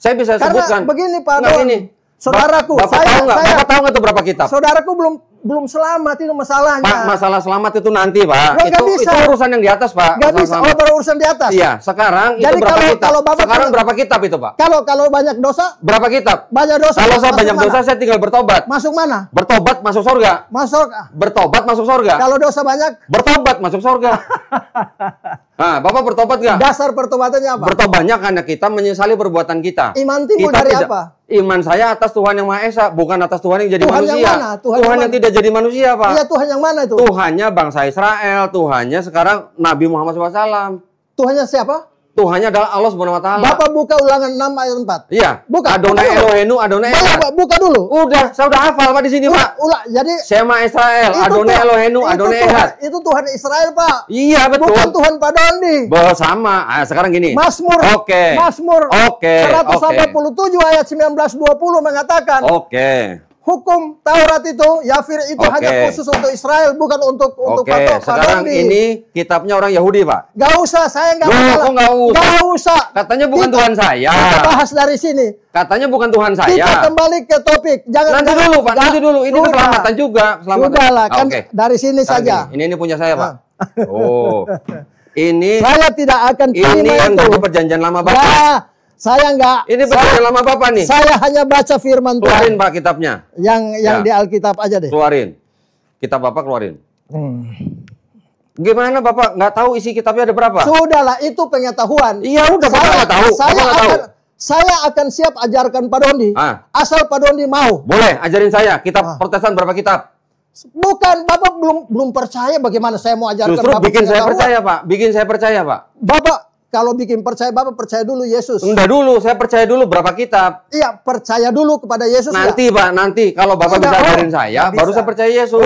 Saya bisa sebutkan. Karena begini Pak Don, saudaraku, Bapak tahu nggak itu berapa kitab? Saudaraku belum selamat, itu masalahnya. Pak, masalah selamat itu nanti, Pak. Itu urusan yang di atas, Pak. Nggak bisa. Urusan di atas. Iya, sekarang jadi itu berapa kitab? Kalau Bapak sekarang berapa kitab itu, Pak? Kalau banyak dosa? Berapa kitab? Banyak dosa. Kalau saya banyak dosa, saya tinggal bertobat. Masuk mana? Bertobat masuk surga. Bertobat masuk surga. Kalau dosa banyak? Bertobat masuk surga. Nah, Bapak bertobat nggak? Dasar pertobatannya apa? Bertobatnya karena kita menyesali perbuatan kita. Iman timbul dari apa? Iman saya atas Tuhan Yang Maha Esa, bukan atas Tuhan yang jadi Tuhan manusia. Yang mana? Tuhan yang tidak jadi manusia, Pak. Iya, Tuhan yang mana itu? Tuhannya bangsa Israel, Tuhannya sekarang Nabi Muhammad SAW. Tuhannya siapa? Tuhannya adalah Allah Subhanahu wa taala. Bapak buka Ulangan 6 ayat 4. Iya. Buka. Adonai Elohenu, Adonai Echad. Buka dulu. Udah, saya udah hafal Pak di sini, Pak. Jadi Shema Israel, Adonai Elohenu, Adonai Echad. Itu Tuhan Israel, Pak. Iya, betul. Bukan Tuhan Pak Dondi. Sama. Sekarang gini. Mazmur. Oke. Mazmur. 187 ayat 19-20 mengatakan. Oke. Hukum Taurat itu, Yafir itu hanya khusus untuk Israel, bukan untuk sekarang ini kitabnya orang Yahudi, Pak. Gak usah, saya nggak masalah. Gak usah. Katanya bukan Tuhan saya. Kita bahas dari sini. Katanya bukan Tuhan saya. Kita kembali ke topik. Nanti dulu, Pak. Nanti dulu. Ini keselamatan juga. Sudahlah, kan dari sini saja. Ini punya saya, Pak. Oh. Ini. Saya tidak akan terima itu. Ini yang dari perjanjian lama Bapak. Saya enggak. Ini perjanjian lama Bapak nih. Saya hanya baca firman Tuhan. Keluarin Pak kitabnya. Yang di Alkitab aja deh. Keluarin. Kitab Bapak keluarin. Gimana Bapak nggak tahu isi kitabnya ada berapa? Sudahlah, itu pengetahuan. Iya udah Bapak nggak tahu. Saya akan siap ajarkan Pak Dondi. Asal Pak Dondi mau. Boleh, ajarin saya. Kitab Protestan berapa kitab? Bukan, Bapak belum percaya bagaimana saya mau ajarkan. Justru Bapak bikin saya percaya, Pak. Bikin saya percaya, Pak. Bapak kalau bikin percaya, Bapak percaya dulu Yesus. Enggak dulu, saya percaya dulu berapa kitab. Iya, percaya dulu kepada Yesus. Nanti, Pak, nanti kalau Bapak bisa ajarin saya, baru saya percaya Yesus.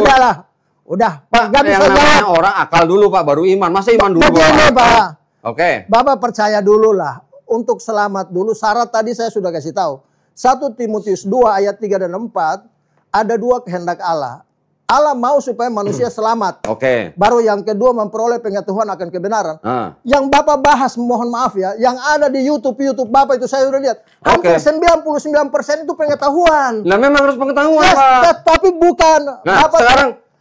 Udah, Pak, nggak bisa yang namanya jawab. orang akal dulu Pak, baru iman. Masa iman dulu Begini, Pak. Oke. Bapak percaya dulu lah. Untuk selamat dulu, syarat tadi saya sudah kasih tahu. 1 Timotius 2 ayat 3 dan 4, ada 2 kehendak Allah. Allah mau supaya manusia selamat. Oke. Baru yang kedua memperoleh pengetahuan akan kebenaran. Yang Bapak bahas, mohon maaf ya, yang ada di YouTube Bapak itu saya sudah lihat. Hampir 99% itu pengetahuan. Lah memang harus pengetahuan, Pak. Tapi bukan. Nah,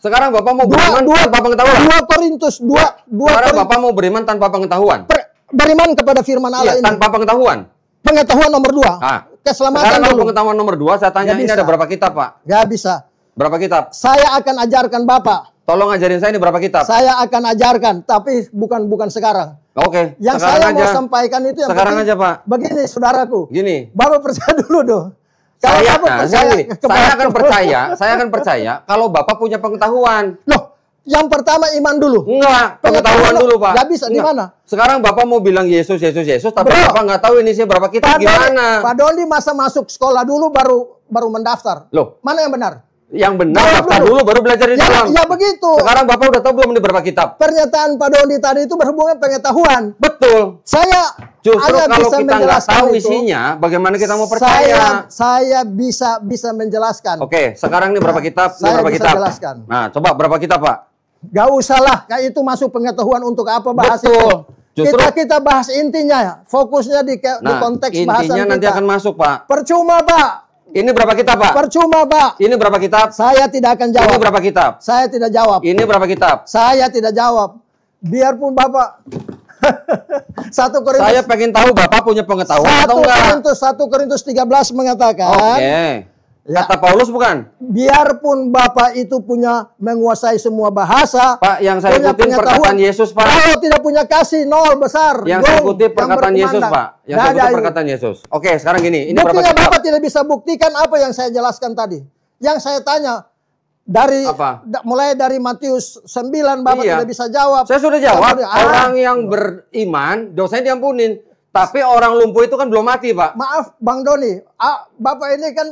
sekarang Bapak mau beriman tanpa pengetahuan. 2 Korintus 2. Sekarang Bapak mau beriman tanpa pengetahuan. Beriman kepada firman Allah ini. Tanpa pengetahuan. Pengetahuan nomor 2. Keselamatan sekarang dulu. Pengetahuan nomor 2, saya tanya ini ada berapa kitab, Pak? Gak bisa. Berapa kitab? Saya akan ajarkan Bapak. Tolong ajarin saya ini berapa kitab? Saya akan ajarkan, tapi bukan sekarang. Oke. Yang saya mau sampaikan itu yang sekarang aja, Pak. Begini, saudaraku. Gini. Bapak percaya dulu dong. Saya akan percaya kalau Bapak punya pengetahuan. Loh, yang pertama iman dulu. Enggak, pengetahuan dulu, Pak. Gak bisa, gimana? Sekarang Bapak mau bilang Yesus, tapi Bapak nggak tahu ini sih berapa kitab, gimana? Pak Doni masa masuk sekolah dulu baru mendaftar. Loh, mana yang benar? Yang benar daftar dulu baru belajar di dalam. Ya begitu. Sekarang Bapak udah tahu belum ini berapa kitab? Pernyataan Pak Doni tadi itu berhubungan pengetahuan. Betul. Saya justru kalau kita nggak tahu isinya, bagaimana kita mau percaya? Saya bisa menjelaskan. Oke, sekarang ini berapa kitab? Ini berapa kitab? Jelaskan. Nah, coba berapa kitab, Pak? Gak usah lah, kayak itu masuk pengetahuan untuk apa bahas Betul. itu. Kita bahas intinya, fokusnya di konteks bahasan kita. Intinya nanti akan masuk, Pak. Percuma, Pak. Ini berapa kitab, Pak? Percuma, Pak. Ini berapa kitab? Saya tidak akan jawab. Ini berapa kitab? Saya tidak jawab. Ini berapa kitab? Saya tidak jawab. Biarpun Bapak 1 Korintus. Saya pengen tahu Bapak punya pengetahuan atau enggak? 1 Korintus 13 mengatakan. Oke. Kata Paulus bukan? Biarpun Bapak itu menguasai semua bahasa. Pak, yang saya ikutin perkataan Yesus, Pak. Kalau tidak punya kasih, nol besar. Yang saya ikutin perkataan Yesus, Pak. Yang saya ikutin perkataan Yesus. Oke, sekarang gini. Ini berapa kitab? Bapak tidak bisa buktikan apa yang saya jelaskan tadi. Yang saya tanya, mulai dari Matius 9, Bapak tidak bisa jawab. Saya sudah jawab. Orang yang beriman, dosanya diampunin. Tapi orang lumpuh itu kan belum mati, Pak. Maaf, Bang Doni. Bapak ini kan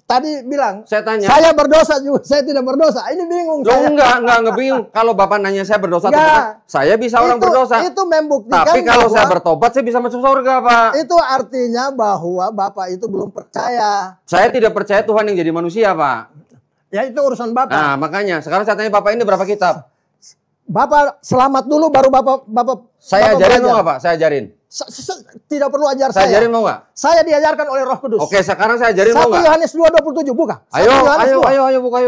tadi bilang, saya tanya, saya berdosa juga, saya tidak berdosa. Ini bingung. Enggak bingung. Kalau Bapak nanya saya berdosa atau bukan, saya bisa orang berdosa. Itu membuktikan. Tapi kalau saya bertobat, saya bisa masuk surga, Pak. Itu artinya bahwa Bapak itu belum percaya. Saya tidak percaya Tuhan yang jadi manusia, Pak. Ya itu urusan Bapak. Nah, makanya sekarang saya tanya Bapak ini berapa kitab? Bapak selamat dulu, baru Bapak saya ajarin mau nggak, Pak? Saya ajarin. Tidak perlu ajar saya. Saya ajarin mau nggak? Saya diajarkan oleh Roh Kudus. Oke, sekarang saya ajarin mau nggak? 1 Yohanes 2:27 buka. Ayo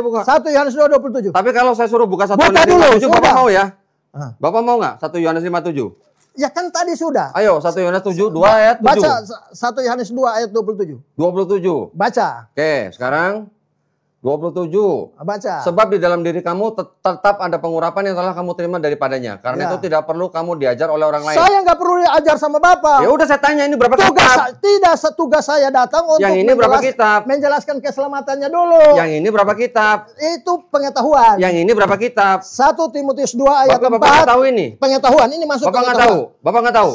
buka. 1 Yohanes 2:27. Tapi kalau saya suruh buka 1 Yohanes 5:7, Bapak mau ya? Bapak mau nggak? 1 Yohanes 5:7. Ya kan tadi sudah. Ayo 1 Yohanes 7, 2 ayat 7. Baca 1 Yohanes 2 ayat 27. 27. Baca. Oke, sekarang 27. Baca. Sebab di dalam diri kamu tetap ada pengurapan yang telah kamu terima daripadanya. Karena itu tidak perlu kamu diajar oleh orang lain. Saya nggak perlu diajar sama Bapak. Ya udah saya tanya ini berapa kitab? Tugas saya datang untuk yang ini berapa kitab? Menjelaskan keselamatannya dulu. Yang ini berapa kitab? Itu pengetahuan. Yang ini berapa kitab? 1 Timotius 2 ayat 4. Bapak nggak tahu ini? Pengetahuan ini masuk Bapak nggak tahu? Bapak nggak tahu?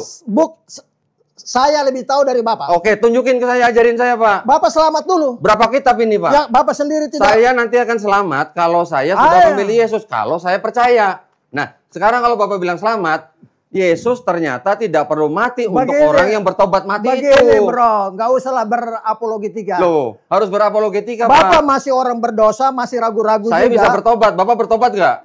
Saya lebih tahu dari Bapak. Oke, tunjukin ke saya, ajarin saya, Pak. Bapak selamat dulu. Berapa kitab ini, Pak? Ya, Bapak sendiri tidak. Saya nanti akan selamat kalau saya sudah memilih Yesus, kalau saya percaya. Nah, sekarang kalau Bapak bilang selamat, Yesus ternyata tidak perlu mati untuk orang yang bertobat mati itu. Bro, nggak usahlah berapologetika. Loh, harus berapologetika, Pak. Bapak masih orang berdosa, masih ragu-ragu juga. Saya bisa bertobat. Bapak bertobat nggak?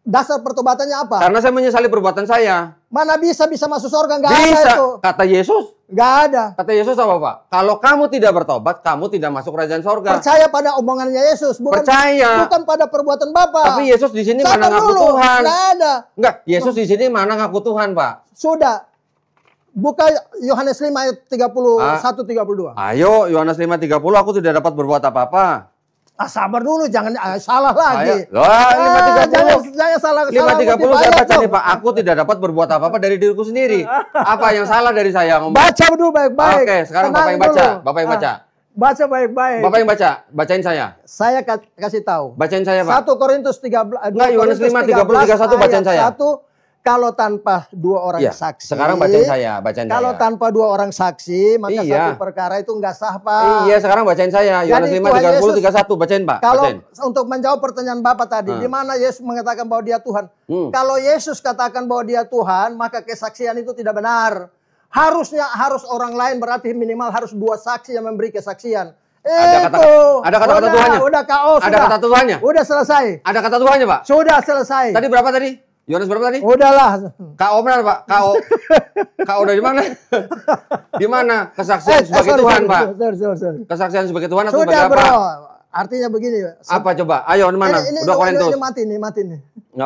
Dasar pertobatannya apa? Karena saya menyesali perbuatan saya. Mana bisa masuk surga? Nggak bisa. Ada itu. Kata Yesus? Nggak ada. Kata Yesus apa, Pak? Kalau kamu tidak bertobat, kamu tidak masuk kerajaan surga. Percaya pada omongannya Yesus, bukan pada perbuatan Bapak. Tapi Yesus di sini mana ngaku Tuhan? Nggak ada. Enggak, Yesus di sini mana ngaku Tuhan, Pak? Sudah. Buka Yohanes 5 ayat 31-32. Ayo, Yohanes 5:30, aku tidak dapat berbuat apa-apa. Sabar dulu, jangan salah lagi. 5:30. Jangan salah. 5:30 saya baca nih, Pak. Aku tidak dapat berbuat apa-apa dari diriku sendiri. Apa yang salah dari saya? Baca dulu baik-baik. Oke, sekarang Bapak yang baca. Bapak yang baca. Baca baik-baik. Bapak yang baca. Bacain saya. Saya kasih tahu. Bacain saya, Pak. 1 Korintus 13. Enggak, Yohanes 5:30-31 bacain saya. 1, Kalau tanpa dua orang saksi. Sekarang bacain saya, Kalau tanpa dua orang saksi, maka satu perkara itu nggak sah, Pak. Iya, sekarang bacain saya. Yohanes 5:30-31, bacain, Pak. Kalau bacain. Untuk menjawab pertanyaan Bapak tadi, di mana Yesus mengatakan bahwa dia Tuhan? Kalau Yesus katakan bahwa dia Tuhan, maka kesaksian itu tidak benar. Harus orang lain, berarti minimal harus dua saksi yang memberi kesaksian. Ada kata-kata Tuhannya. Udah KO, ada kata Tuhannya. Udah selesai. Ada kata Tuhannya, Pak. Sudah selesai. Tadi berapa tadi? Yohanes berapa tadi? Udahlah. KO benar, Pak. KO dari mana? Di mana kesaksian sebagai Tuhan, Pak? Kesaksian sebagai Tuhan atau sebagai apa? Bro. Artinya begini. Apa coba? Ayo, mana? Udah Korintus. Ini mati nih. Nggak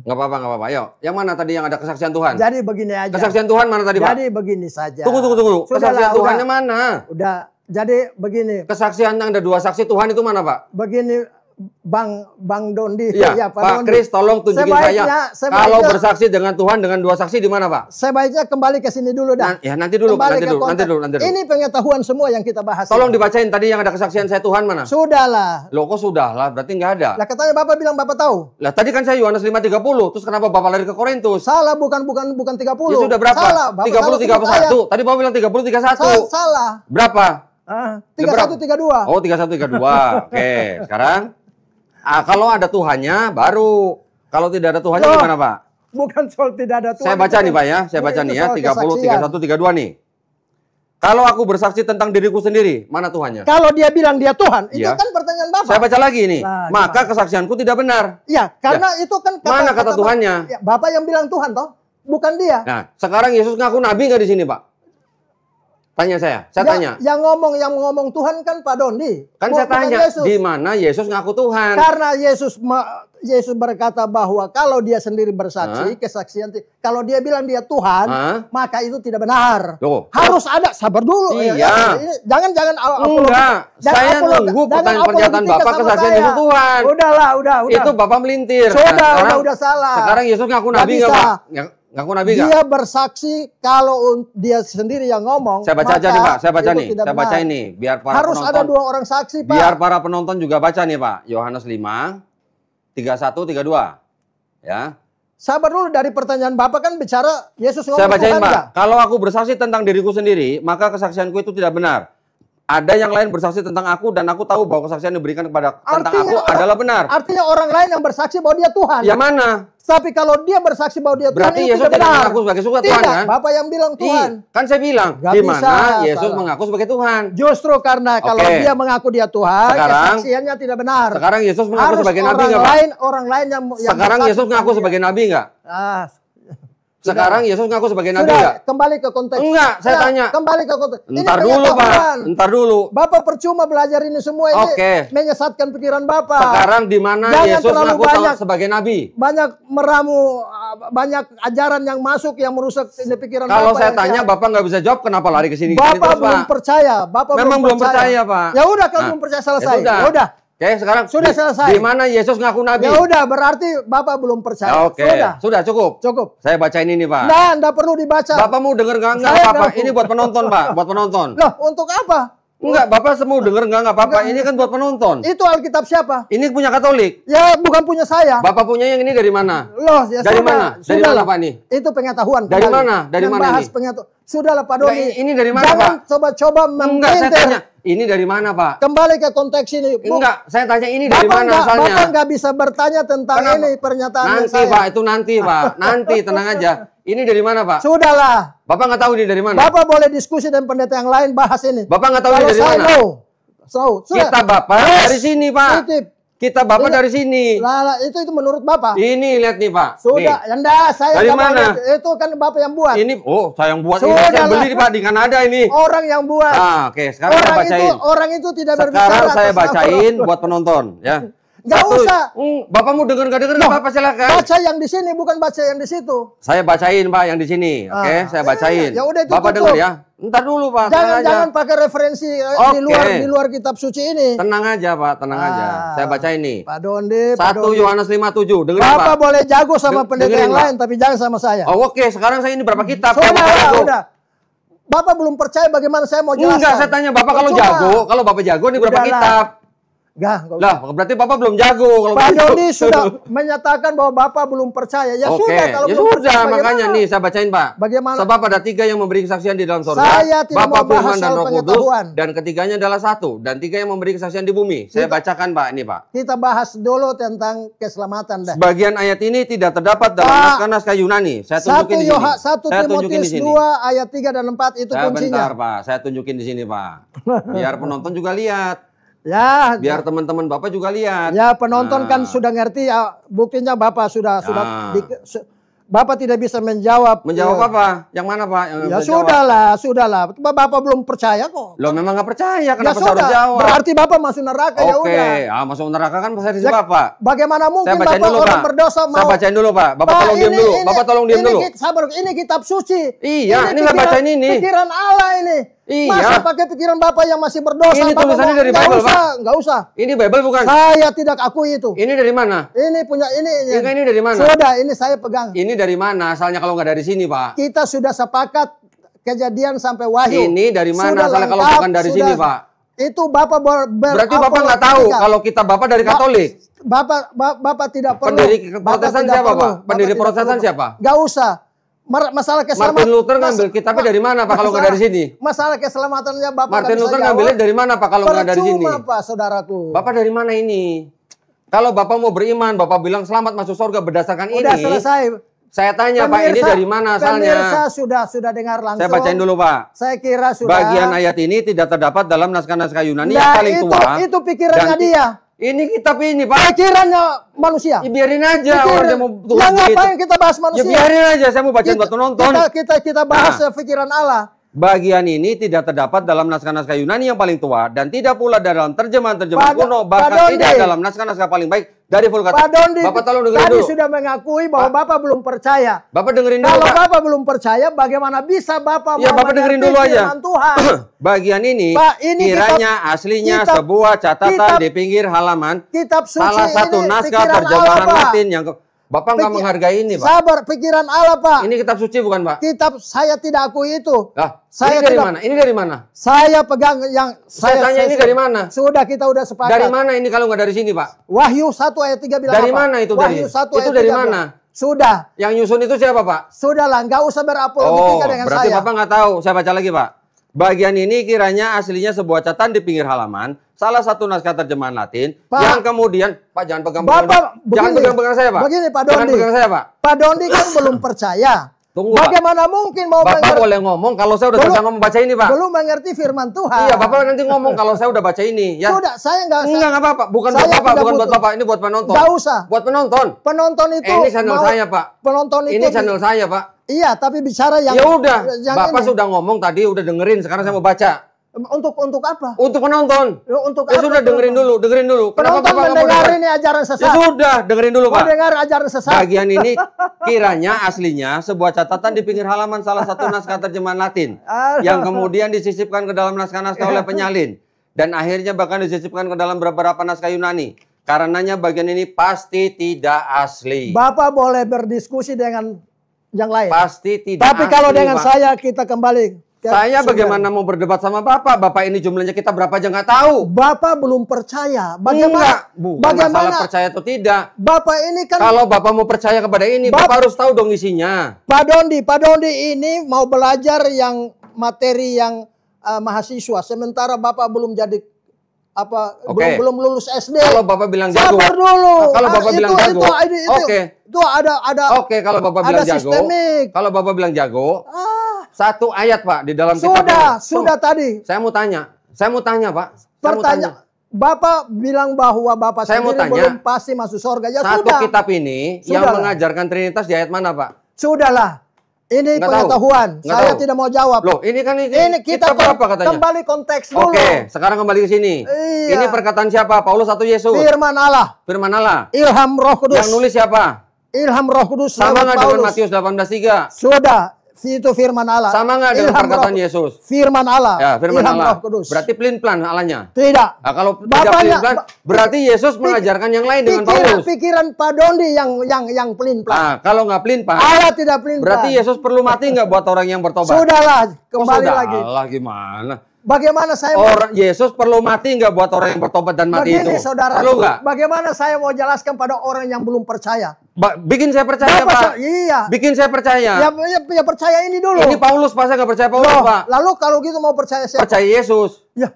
apa-apa. Ayo, yang mana tadi yang ada kesaksian Tuhan? Jadi begini aja. Kesaksian Tuhan mana tadi, Pak? Jadi begini saja. Tunggu. Kesaksian Tuhannya mana? Udah. Jadi begini. Kesaksian yang ada dua saksi Tuhan itu mana, Pak? Begini. Bang Dondi, ya, Pak Kris, tolong tunjukin saya. Kalau bersaksi dengan Tuhan dengan dua saksi di mana, Pak? Sebaiknya kembali ke sini dulu dah. Nanti dulu. Ini pengetahuan semua yang kita bahas. Tolong dibacain tadi yang ada kesaksian saya Tuhan mana? Sudahlah. Loh, kok sudahlah? Berarti nggak ada. Lah katanya Bapak bilang Bapak tahu. Lah tadi kan saya Yohanes 5:30. Terus kenapa Bapak lari ke Korintus? Salah, bukan 30. Ya sudah berapa? Salah. 30-31. Tadi Bapak bilang 30-31. Salah. Berapa? 31-32. Oh, 31-32. Oke, sekarang kalau ada Tuhannya baru. Kalau tidak ada Tuhannya gimana, Pak? Bukan soal tidak ada Tuhan. Saya baca nih, Pak ya. Saya baca nih ya, 30, 31, 32 nih. Kalau aku bersaksi tentang diriku sendiri, mana Tuhannya? Kalau dia bilang dia Tuhan, itu kan pertanyaan Bapak. Saya baca lagi nih. Maka kesaksianku tidak benar. Ya, karena itu kan mana kata Tuhannya? Ya, Bapak yang bilang Tuhan toh, bukan dia. Nah, sekarang Yesus ngaku nabi nggak di sini, Pak? Tanya saya tanya. Yang ngomong Tuhan kan Pak Dondi. Kan saya tanya, di mana Yesus ngaku Tuhan? Karena Yesus berkata bahwa kalau dia sendiri bersaksi, kesaksian, kalau dia bilang dia Tuhan, maka itu tidak benar. Loh. Harus ada, sabar dulu. Iya. Jangan enggak. Saya nunggu pernyataan Bapak kesaksian Yesus Tuhan. Udah. Itu Bapak melintir. Udah salah. Sekarang Yesus ngaku nabi nggak, Pak? Ngaku nabi nggak? Dia bersaksi kalau dia sendiri yang ngomong. Saya baca aja nih, Pak. Saya baca ini biar para harus penonton. Ada dua orang saksi, Pak. Biar para penonton juga baca nih, Pak. Yohanes 5 31 32. Ya. Sabar dulu, dari pertanyaan Bapak kan bicara Yesus ngomong. Saya bacain, Pak. Kalau aku bersaksi tentang diriku sendiri, maka kesaksianku itu tidak benar. Ada yang lain bersaksi tentang aku dan aku tahu bahwa kesaksian yang diberikan tentang aku adalah benar. Artinya orang lain yang bersaksi bahwa dia Tuhan. Ya mana? Tapi kalau dia bersaksi bahwa dia Tuhan, berarti Yesus tidak mengaku sebagai Tuhan, kan? Bapak yang bilang Tuhan. Kan saya bilang, di mana Yesus mengaku sebagai Tuhan. Justru karena kalau dia mengaku dia Tuhan, kesaksiannya tidak benar. Sekarang Yesus mengaku sebagai nabi nggak, Pak? Orang lain yang sekarang Yesus mengaku sebagai nabi nggak? Sekarang Yesus ngaku sebagai nabi nggak? Kembali ke konteks. Enggak, saya tanya. Kembali ke konteks. Entar dulu, Pak. Entar dulu. Bapak percuma belajar ini semua ini. Menyesatkan pikiran Bapak. Sekarang di mana Yesus ngaku sebagai nabi? Banyak meramu, banyak ajaran yang masuk yang merusak ini pikiran Bapak. Kalau saya tanya, Bapak nggak bisa jawab, kenapa lari ke sini? Bapak belum percaya. Bapak memang belum percaya, Pak. Ya udah, kalau belum percaya selesai. Ya udah. Oke, sekarang sudah selesai. Di mana Yesus ngaku nabi? Ya udah, berarti Bapak belum percaya. Oke, sudah cukup. Saya bacain ini, Pak. Nah, enggak perlu dibaca. Bapak mau denger nggak apa-apa? Ini buat penonton, Pak. Buat penonton. Loh, untuk apa? Enggak, Bapak semua denger nggak apa-apa. Ini kan buat penonton. Itu Alkitab siapa? Ini punya Katolik. Ya, bukan punya saya. Bapak punya yang ini dari mana? Loh, ya dari mana? Dari mana, Pak, nih? Itu pengetahuan. Dari mana? Dari mana ini? Sudahlah, Pak Doni. Ini dari mana, Pak? Jangan coba-coba enggak, saya tanya. Ini dari mana, Pak? Kembali ke konteks ini. Enggak, saya tanya ini dari mana asalnya? Bapak nggak bisa bertanya tentang ini pernyataan nanti, Pak, itu nanti, Pak. Nanti, tenang aja. Ini dari mana, Pak? Sudahlah. Bapak nggak tahu ini dari mana? Bapak boleh diskusi dan pendeta yang lain bahas ini. Bapak nggak tahu ini dari mana? Kita Bapak dari sini, Pak. Kita Bapak dari sini. Lah, itu menurut Bapak. Ini lihat nih, Pak. Sudah, enggak, saya dari mana? Itu kan Bapak yang buat. Ini, saya yang buat. Ini saya beli, Pak, di Kanada ini. Orang yang buat. Nah, oke, sekarang saya bacain. Orang itu tidak berbicara. Sekarang saya bacain buat penonton, ya. Gak usah. Bapak mau denger gak denger, Bapak silakan. Baca yang di sini, bukan baca yang di situ. Saya bacain, Pak, yang di sini. Oke, saya bacain. Ya udah, itu Bapak denger ya. Entar dulu, Pak. Jangan pakai referensi di luar kitab suci ini. Tenang aja, Pak, tenang aja. Saya bacain nih. Pak Dondi, 1 Yohanes 5:7. Dengerin, Pak. Bapak boleh jago sama pendeta yang lain, tapi jangan sama saya. Oke, sekarang saya ini berapa kitab? Udah. Bapak belum percaya, bagaimana saya mau jelaskan? Enggak, saya tanya Bapak kalau jago, kalau Bapak jago ini berapa kitab? Enggak lah, berarti Bapak belum jago kalau Pak Dodi sudah menyatakan bahwa Bapak belum percaya. Ya sudah, kalau ya belum sudah, percaya, makanya nih saya bacain Pak. Bagaimana? Sebab ada 3 yang memberi kesaksian di dalam surga, Saya tidak Bapa, mau bahas Firman, dan soal Roh Kudus, pengetahuan. dan ketiganya adalah 1, dan 3 yang memberi kesaksian di bumi. Saya bacakan Pak, ini Pak. Kita bahas dulu tentang keselamatan dah. Sebagian ayat ini tidak terdapat dalam naskah-naskah Yunani. Saya tunjukin di sini. 1 Timotius 2 ayat 3 dan 4 itu kuncinya. Bentar Pak, saya tunjukin di sini Pak. Biar penonton juga lihat. Ya, biar teman-teman Bapak juga lihat. Ya, penonton kan sudah ngerti ya, buktinya Bapak sudah Bapak tidak bisa menjawab. Menjawab apa? Yang mana Pak? Ya sudahlah. Bapak belum percaya kok. Loh memang nggak percaya, kenapa ya harus jawab? Berarti Bapak masuk neraka, ya udah. Oke, masuk neraka kan versi Bapak. Bagaimana mungkin Bapak dulu, orang Pak. Berdosa mau... Saya bacain dulu Pak. Bapak tolong diam dulu. Bapak tolong diam dulu. Sabar, ini kitab suci. Iya, ini saya bacain ini. Pikiran Allah ini. Iya. Masa pakai pikiran Bapak yang masih berdosa? Ini tulisannya dari Bible, Pak. Nggak usah. Ini Bible bukan? Saya tidak akui itu. Ini dari mana? Ini punya ini dari mana? Sudah, ini saya pegang. Ini dari mana? Asalnya kalau nggak dari sini, Pak. Kita sudah sepakat Kejadian sampai Wahyu. Ini dari mana? Asalnya kalau bukan dari sini, Pak. Itu Bapak berarti Bapak nggak tahu kalau kita Bapak dari Katolik. Bapak tidak perlu. Pendiri Protestan siapa, Pak? Pendiri Protestan siapa? Nggak usah. Masalah keselamatan. Martin Luther ngambil kitabnya dari mana Pak kalau nggak dari sini? Masalah keselamatannya Bapak. Martin Luther ngambilnya dari mana Pak kalau nggak dari sini? Percuma Pak, saudaraku. Bapak dari mana ini? Kalau Bapak mau beriman, Bapak bilang selamat masuk surga berdasarkan ini. Udah selesai. Saya tanya Pak, ini dari mana asalnya? Pemirsa sudah dengar langsung. Saya bacain dulu Pak. Saya kira sudah. Bagian ayat ini tidak terdapat dalam naskah-naskah Yunani yang paling tua. Itu pikirannya dia. Ini kitab ini Pak. Pikirannya manusia. Ya, biarin aja orang dia mau tulis ngapain kita bahas manusia? Ya biarin aja, saya mau bacain buat penonton. Kita bahas pikiran Allah. Bagian ini tidak terdapat dalam naskah-naskah Yunani yang paling tua dan tidak pula dalam terjemahan-terjemahan kuno, bahkan tidak dalam naskah-naskah paling baik dari Vulgata. Pak Dondi, Bapak tolong dengerin dulu. Tadi sudah mengakui bahwa Bapak belum percaya. Bapak dengerin dulu. Kalau Bapak belum percaya, bagaimana bisa Bapak ya, Bapak dengerin dulu aja. Tuhan? Bagian ini, kiranya aslinya sebuah catatan di pinggir halaman. Kitab suci salah satu naskah terjemahan Latin yang Bapak nggak menghargai ini, Pak. Sabar, pikiran Allah, Pak. Ini kitab suci bukan, Pak? Kitab saya tidak akui itu. Saya ini dari mana? Ini dari mana? Saya pegang yang saya tanya ini dari mana? Sudah kita udah sepakat. Dari mana ini kalau nggak dari sini, Pak? Wahyu 1 ayat 3 bilang dari apa? Mana itu Wahyu 1 itu dari mana? Sudah. Yang nyusun itu siapa, Pak? Sudahlah, nggak usah berapologetika dengan berarti saya. Bapak nggak tahu. Saya baca lagi, Pak. Bagian ini kiranya aslinya sebuah catatan di pinggir halaman, salah satu naskah terjemahan Latin, Pak, yang kemudian, Pak jangan pegang-pegang, jangan pegang-pegang saya, Pak. Begini, Pak Dondi. Jangan pegang saya, Pak. Pak Dondi kan belum percaya. Tunggu, bagaimana Pak. Mungkin mau Bapak boleh ngomong kalau saya udah selesai ngomong baca ini, Pak. Belum mengerti firman Tuhan. Iya, Bapak nanti ngomong kalau saya udah baca ini, ya. Sudah, saya enggak apa-apa. Bukan buat Bapak, bukan buat Bapak, ini buat penonton. Enggak usah. Buat penonton. Penonton itu ini channel saya, Pak. Penonton itu ini channel saya, Pak. Iya, tapi bicara yang ya udah, Bapak sudah ngomong tadi, udah dengerin, sekarang saya mau baca. Untuk apa? Untuk penonton. Untuk ya apa? sudah dengerin dulu. Kenapa Bapak mendengar ini ajaran sesat? Ya sudah, dengerin dulu, Pak. Mendengar ajaran sesat. Bagian ini kiranya aslinya sebuah catatan di pinggir halaman salah satu naskah terjemahan Latin yang kemudian disisipkan ke dalam naskah-naskah oleh penyalin dan akhirnya bahkan disisipkan ke dalam beberapa naskah Yunani. Karenanya bagian ini pasti tidak asli. Bapak boleh berdiskusi dengan yang lain. Pasti tidak Tapi asli, kalau dengan Pak. Saya kita kembali. Saya bagaimana mau berdebat sama Bapak? Bapak ini jumlahnya kita berapa aja nggak tahu. Bapak belum percaya. Bagaimana? Masalah percaya atau tidak. Bapak ini kan. Kalau Bapak mau percaya kepada ini, Bapak harus tahu dong isinya. Pak Dondi ini mau belajar yang materi yang mahasiswa. Sementara Bapak belum jadi belum lulus SD. Kalau Bapak bilang jago. Sabar dulu. Kalau Bapak bilang jago. Itu ada. Oke, kalau Bapak bilang jago. Kalau Bapak bilang jago. Satu ayat, Pak, di dalam kitab. Sudah tadi. Saya mau tanya, Pak. Bapak bilang bahwa Bapak sendiri belum pasti masuk surga. Ya satu sudah. Kitab ini yang mengajarkan Trinitas di ayat mana, Pak? Sudahlah. Ini pengetahuan. Saya tidak mau jawab. Loh, ini kan ini kita berapa katanya? Kembali konteks dulu. Oke, sekarang kembali ke sini. Iya. Ini perkataan siapa? Paulus atau Yesus? Firman Allah. Firman Allah. Ilham Roh Kudus. Yang nulis siapa? Ilham Roh Kudus. Sama nggak dengan Matius 18:3? Sudah. Itu firman Allah. Sama nggak dengan perkataan Yesus? Firman Allah. Ya, firman Ilham Allah. Roh Kudus. Berarti pelin-pelan Allahnya? Tidak. Nah, kalau tidak pelin-pelan, berarti Yesus mengajarkan yang lain dengan Paulus. Pikiran Pak Dondi yang pelin-pelan. Nah, kalau nggak pelin-pelan, Allah tidak pelin-pelan. Berarti Yesus perlu mati nggak buat orang yang bertobat? Sudahlah, kembali lagi. Allah gimana? Bagaimana saya Yesus perlu mati nggak buat orang yang bertobat dan mati itu? Saudara, perlu nggak? Bagaimana saya mau jelaskan pada orang yang belum percaya? Bikin saya percaya, Pak. Iya. Bikin saya percaya. Ya percaya ini dulu. Ini Paulus, Pak. Saya nggak percaya Paulus, Pak. Lalu kalau gitu mau percaya siapa? Percaya Yesus. Ya.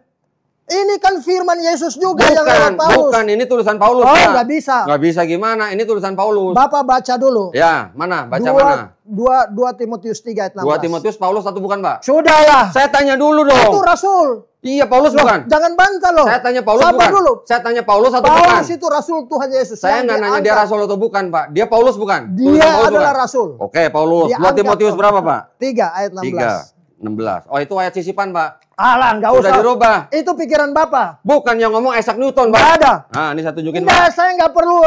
Ini kan firman Yesus juga yang lewat Paulus. Bukan, ini tulisan Paulus. Oh, nggak bisa. Nggak bisa gimana? Ini tulisan Paulus. Bapak baca dulu. Ya, mana? Baca mana? 2 Timotius 3 ayat 16. 2 Timotius Paulus atau bukan, Pak? Sudahlah. Saya tanya dulu dong. Itu Rasul. Iya, Paulus bukan. Jangan bantah loh. Saya tanya Paulus bukan. Dulu. Saya tanya Paulus atau bukan? Paulus itu Rasul Tuhan Yesus. Saya nggak nanya dia Rasul atau bukan, Pak. Dia Paulus bukan? Dia adalah Rasul. Oke, Paulus. 2 Timotius berapa, Pak? 3 ayat 16. 16. Oh, itu ayat sisipan, Pak. Alah, nggak usah. Sudah dirubah. Itu pikiran Bapak. Bukan yang ngomong Isaac Newton, Pak. Nggak ada. Nah, ini saya tunjukin, Pak. Saya nggak perlu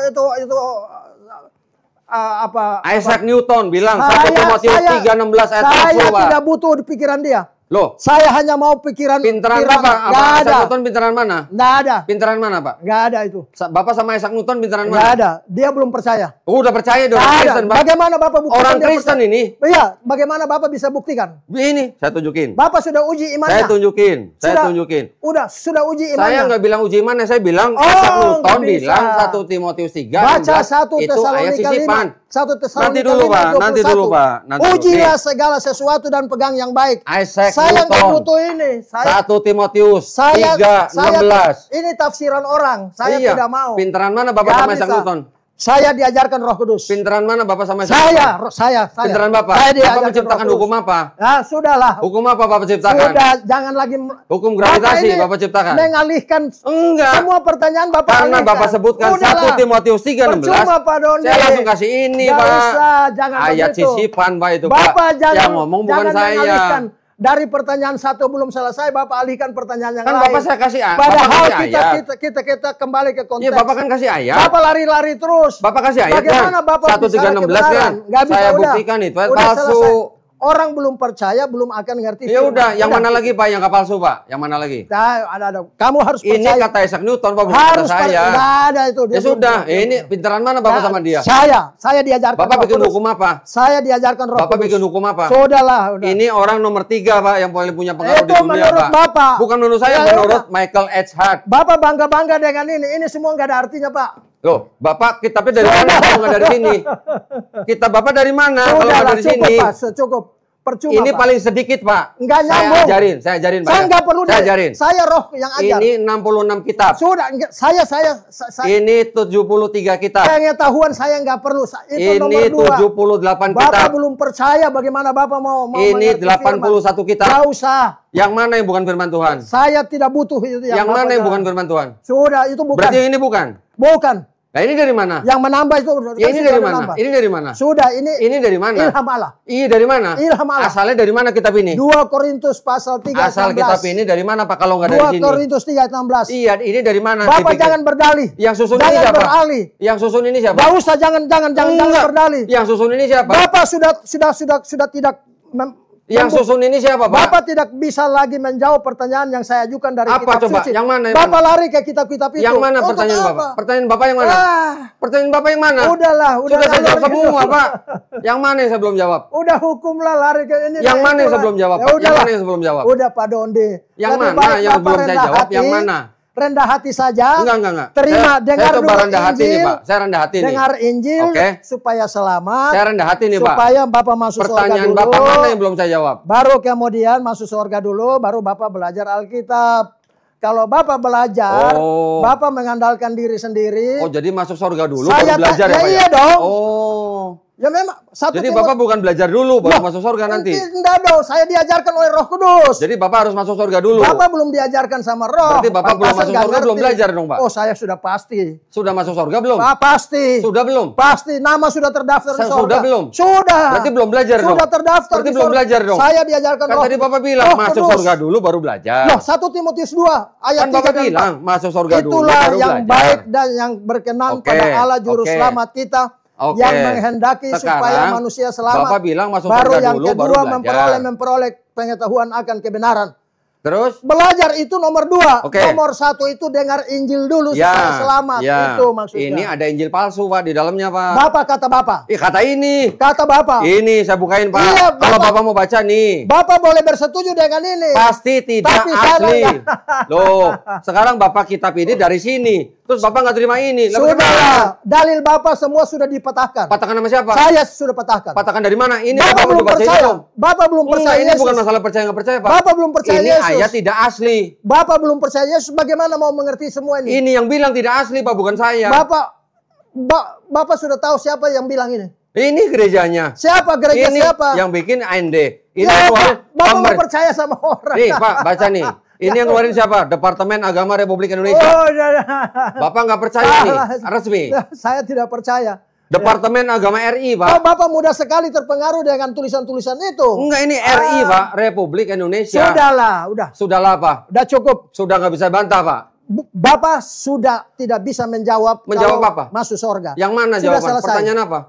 itu apa. Isaac Newton bilang 1 Timotius 3:16 ayat 10, Pak. Saya tidak butuh di pikiran dia. Loh, saya hanya mau pikiran pinteran Bapak. Nggak ada. Isaac Newton pinteran mana? Nggak ada. Pinteran mana, Pak? Nggak ada itu. Bapak sama Isaac Newton pinteran mana? Nggak ada. Dia belum percaya. Udah percaya dong. Kristen, bagaimana Bapak buktikan? Orang Kristen ini? Iya. Bagaimana Bapak bisa buktikan? Ini, saya tunjukin. Bapak sudah uji imannya. Saya tunjukin. Sudah uji imannya. Saya nggak bilang uji imannya. Saya bilang Isaac Newton bilang 1 Timotius 3. Baca 1 Tesalonika 5. 1 Tesalonika 5. Nanti dulu, Pak. Ujilah segala sesuatu dan pegang yang baik. Saya nggak butuh ini. 1 Timotius 3:16. Ini tafsiran orang. Saya tidak mau. Pinteran mana Bapak sama Isaac Newton? Saya diajarkan Roh Kudus. Pinteran mana Bapak sama Isaac Newton? Saya. Pinteran Bapak? Bapak menciptakan hukum apa? Ya, sudahlah. Hukum apa Bapak ciptakan? Sudah, jangan lagi. Hukum gravitasi Bapak ciptakan? Mengalihkan enggak. Semua pertanyaan Bapak karena alihkan. Bapak sebutkan 1 Timotius 3:16. Percuma, Pak Doni. Saya langsung kasih ini, Pak. Usah, jangan ayat begitu. sisipan, Pak, itu, Bapak. Pak. Jangan, yang ngomong bukan saya. Dari pertanyaan 1 belum selesai, Bapak alihkan pertanyaan yang kan lain. Bapak saya kasih Padahal kita kembali ke konteks. Iya, Bapak kan kasih ayat. Bapak lari-lari terus. Bapak kasih ayat. Bagaimana Bapak 1:316 kan? Saya buktikan itu palsu. Orang belum percaya, belum akan ngerti. Ya udah, yang mana lagi Pak yang palsu, Pak? Yang mana lagi? Nah, ada. Kamu harus percaya. Ini kata Isaac Newton, Pak, bukan harus kata saya. Nggak ada itu. Ya sudah, ini pinteran mana Bapak sama dia? Saya diajarkan. Bapak bikin hukum apa? Saya diajarkan Roh Kudus. Bapak bikin hukum apa? Sudahlah. Ini orang nomor 3, Pak, yang paling punya pengaruh di dunia, menurut Pak. Bapak. Bukan menurut saya, menurut Michael H. Hart. Bapak bangga-bangga dengan ini. Ini semua nggak ada artinya, Pak. Loh, Bapak kitabnya dari mana kalau nggak dari sini? Kitab Bapak dari mana kalau nggak dari sini? Cukup. Percuma, ini Pak. Paling sedikit, Pak. Nggak nyambung. Saya ajarin, Pak. Saya nggak perlu. Saya ajarin. Saya Roh yang ajar. Ini 66 kitab. Sudah, saya. Ini 73 kitab. Pengetahuan saya nggak perlu. Itu ini nomor 2. 78 kitab. Bapak belum percaya, bagaimana Bapak mau ini 81 kitab. Nggak usah. Yang mana yang bukan firman Tuhan? Saya tidak butuh itu. Yang mana yang bukan firman Tuhan? Sudah, itu bukan. Berarti yang ini bukan? Bukan. Nah, ini dari mana? Yang menambah itu. Ya, ini dari mana? Ini dari mana? Sudah, ini dari mana? Ilham Allah. Iya, dari mana? Ilham Allah. Asalnya dari mana kitab ini? 2 Korintus pasal 3 Asal 16. Kitab ini dari mana, Pak, kalau nggak dari sini? 2 Korintus 3:16. Iya, ini dari mana? Bapak jangan berdalih. Yang susun ini siapa? Beralih. Yang susun ini siapa? Nggak usah, jangan berdalih. Yang susun ini siapa? Bapak sudah tidak yang susun ini siapa, Pak? Bapak tidak bisa lagi menjawab pertanyaan yang saya ajukan dari apa, kitab coba? suci. Yang mana? Bapak lari ke kitab-kitab itu. Yang mana pertanyaan Bapak? Pertanyaan Bapak yang mana? Pertanyaan Bapak yang mana? Udahlah. Sudah saya jawab semua, Pak. Yang mana yang saya belum jawab? Udah hukumlah lari ke ini. Yang mana yang saya belum jawab? Yang mana yang saya belum jawab? Udah, Pak Dondi. Yang mana yang belum saya jawab? Yang mana? Rendah hati saja. Enggak. Terima, dengar dulu rendah hati nih, Pak. Saya rendah hati nih. Dengar Injil supaya selamat. Saya rendah hati nih, Pak. Supaya Bapak masuk surga dulu. Pertanyaan Bapak mana yang belum saya jawab? Baru kemudian masuk surga dulu, baru Bapak belajar Alkitab. Kalau Bapak belajar, Bapak mengandalkan diri sendiri. Oh, jadi masuk surga dulu baru belajar ya, Pak? Iya dong. Oh. Ya memang. Jadi Bapak bukan belajar dulu baru masuk surga nanti? Enggak dong, saya diajarkan oleh Roh Kudus. Jadi Bapak harus masuk surga dulu? Bapak belum diajarkan sama Roh. Berarti Bapak belum masuk surga, belum belajar dong, Pak? Oh, saya sudah pasti. Sudah masuk surga belum? Pasti. Sudah belum? Pasti, nama sudah terdaftar di surga. Sudah belum? Sudah. Berarti belum belajar dong? Sudah terdaftar. Berarti belum belajar dong? Saya diajarkan Roh. Kan tadi Bapak bilang masuk surga dulu baru belajar. Loh, 1 Timotius 2 ayat 3 kan Bapak bilang masuk surga dulu baru belajar. Itulah yang belajar. Baik dan yang berkenan pada Allah Juru Selamat kita. Yang menghendaki supaya manusia selamat. Bapak bilang masuk baru surga yang dulu kedua baru belajar. memperoleh pengetahuan akan kebenaran. Terus? Belajar itu nomor 2. Oke. Nomor 1 itu dengar Injil dulu supaya selamat. Itu maksudnya. Ini ada Injil palsu, Pak, di dalamnya, Pak. Bapak kata Bapak. Kata ini. Kata Bapak. Ini saya bukain, Pak. Iya, kalau Bapak mau baca nih. Bapak boleh bersetuju dengan ini. Pasti tidak asli. Loh, sekarang Bapak kitab ini dari sini. Terus Bapak nggak terima ini. Sudah, dalil Bapak semua sudah dipatahkan. Patahkan sama siapa? Saya sudah patahkan. Patahkan dari mana? Ini Bapak belum percaya. Bapak belum percaya. Ini bukan masalah percaya nggak percaya, Pak. Bapak belum percaya ini Yesus. Ini ayat tidak asli. Bapak belum percaya Yesus. Bagaimana mau mengerti semua ini? Ini yang bilang tidak asli, Pak, bukan saya. Bapak sudah tahu siapa yang bilang ini? Ini gerejanya. Siapa gereja ini siapa? Yang bikin AND. Ini ya, Bapak mau percaya sama orang. Nih, Pak, baca nih. Ini yang ngeluarin siapa? Departemen Agama Republik Indonesia. Oh, Bapak nggak percaya nih? Resmi. Saya tidak percaya. Departemen Agama RI, Pak. Oh, Bapak mudah sekali terpengaruh dengan tulisan-tulisan itu. Enggak, ini RI, Pak. Republik Indonesia. Sudahlah, udah. Sudahlah, Pak. Udah cukup. Sudah nggak bisa bantah, Pak. Bapak sudah tidak bisa menjawab apa? Masuk surga. Yang mana sudah jawaban? Selesai. Pertanyaan apa?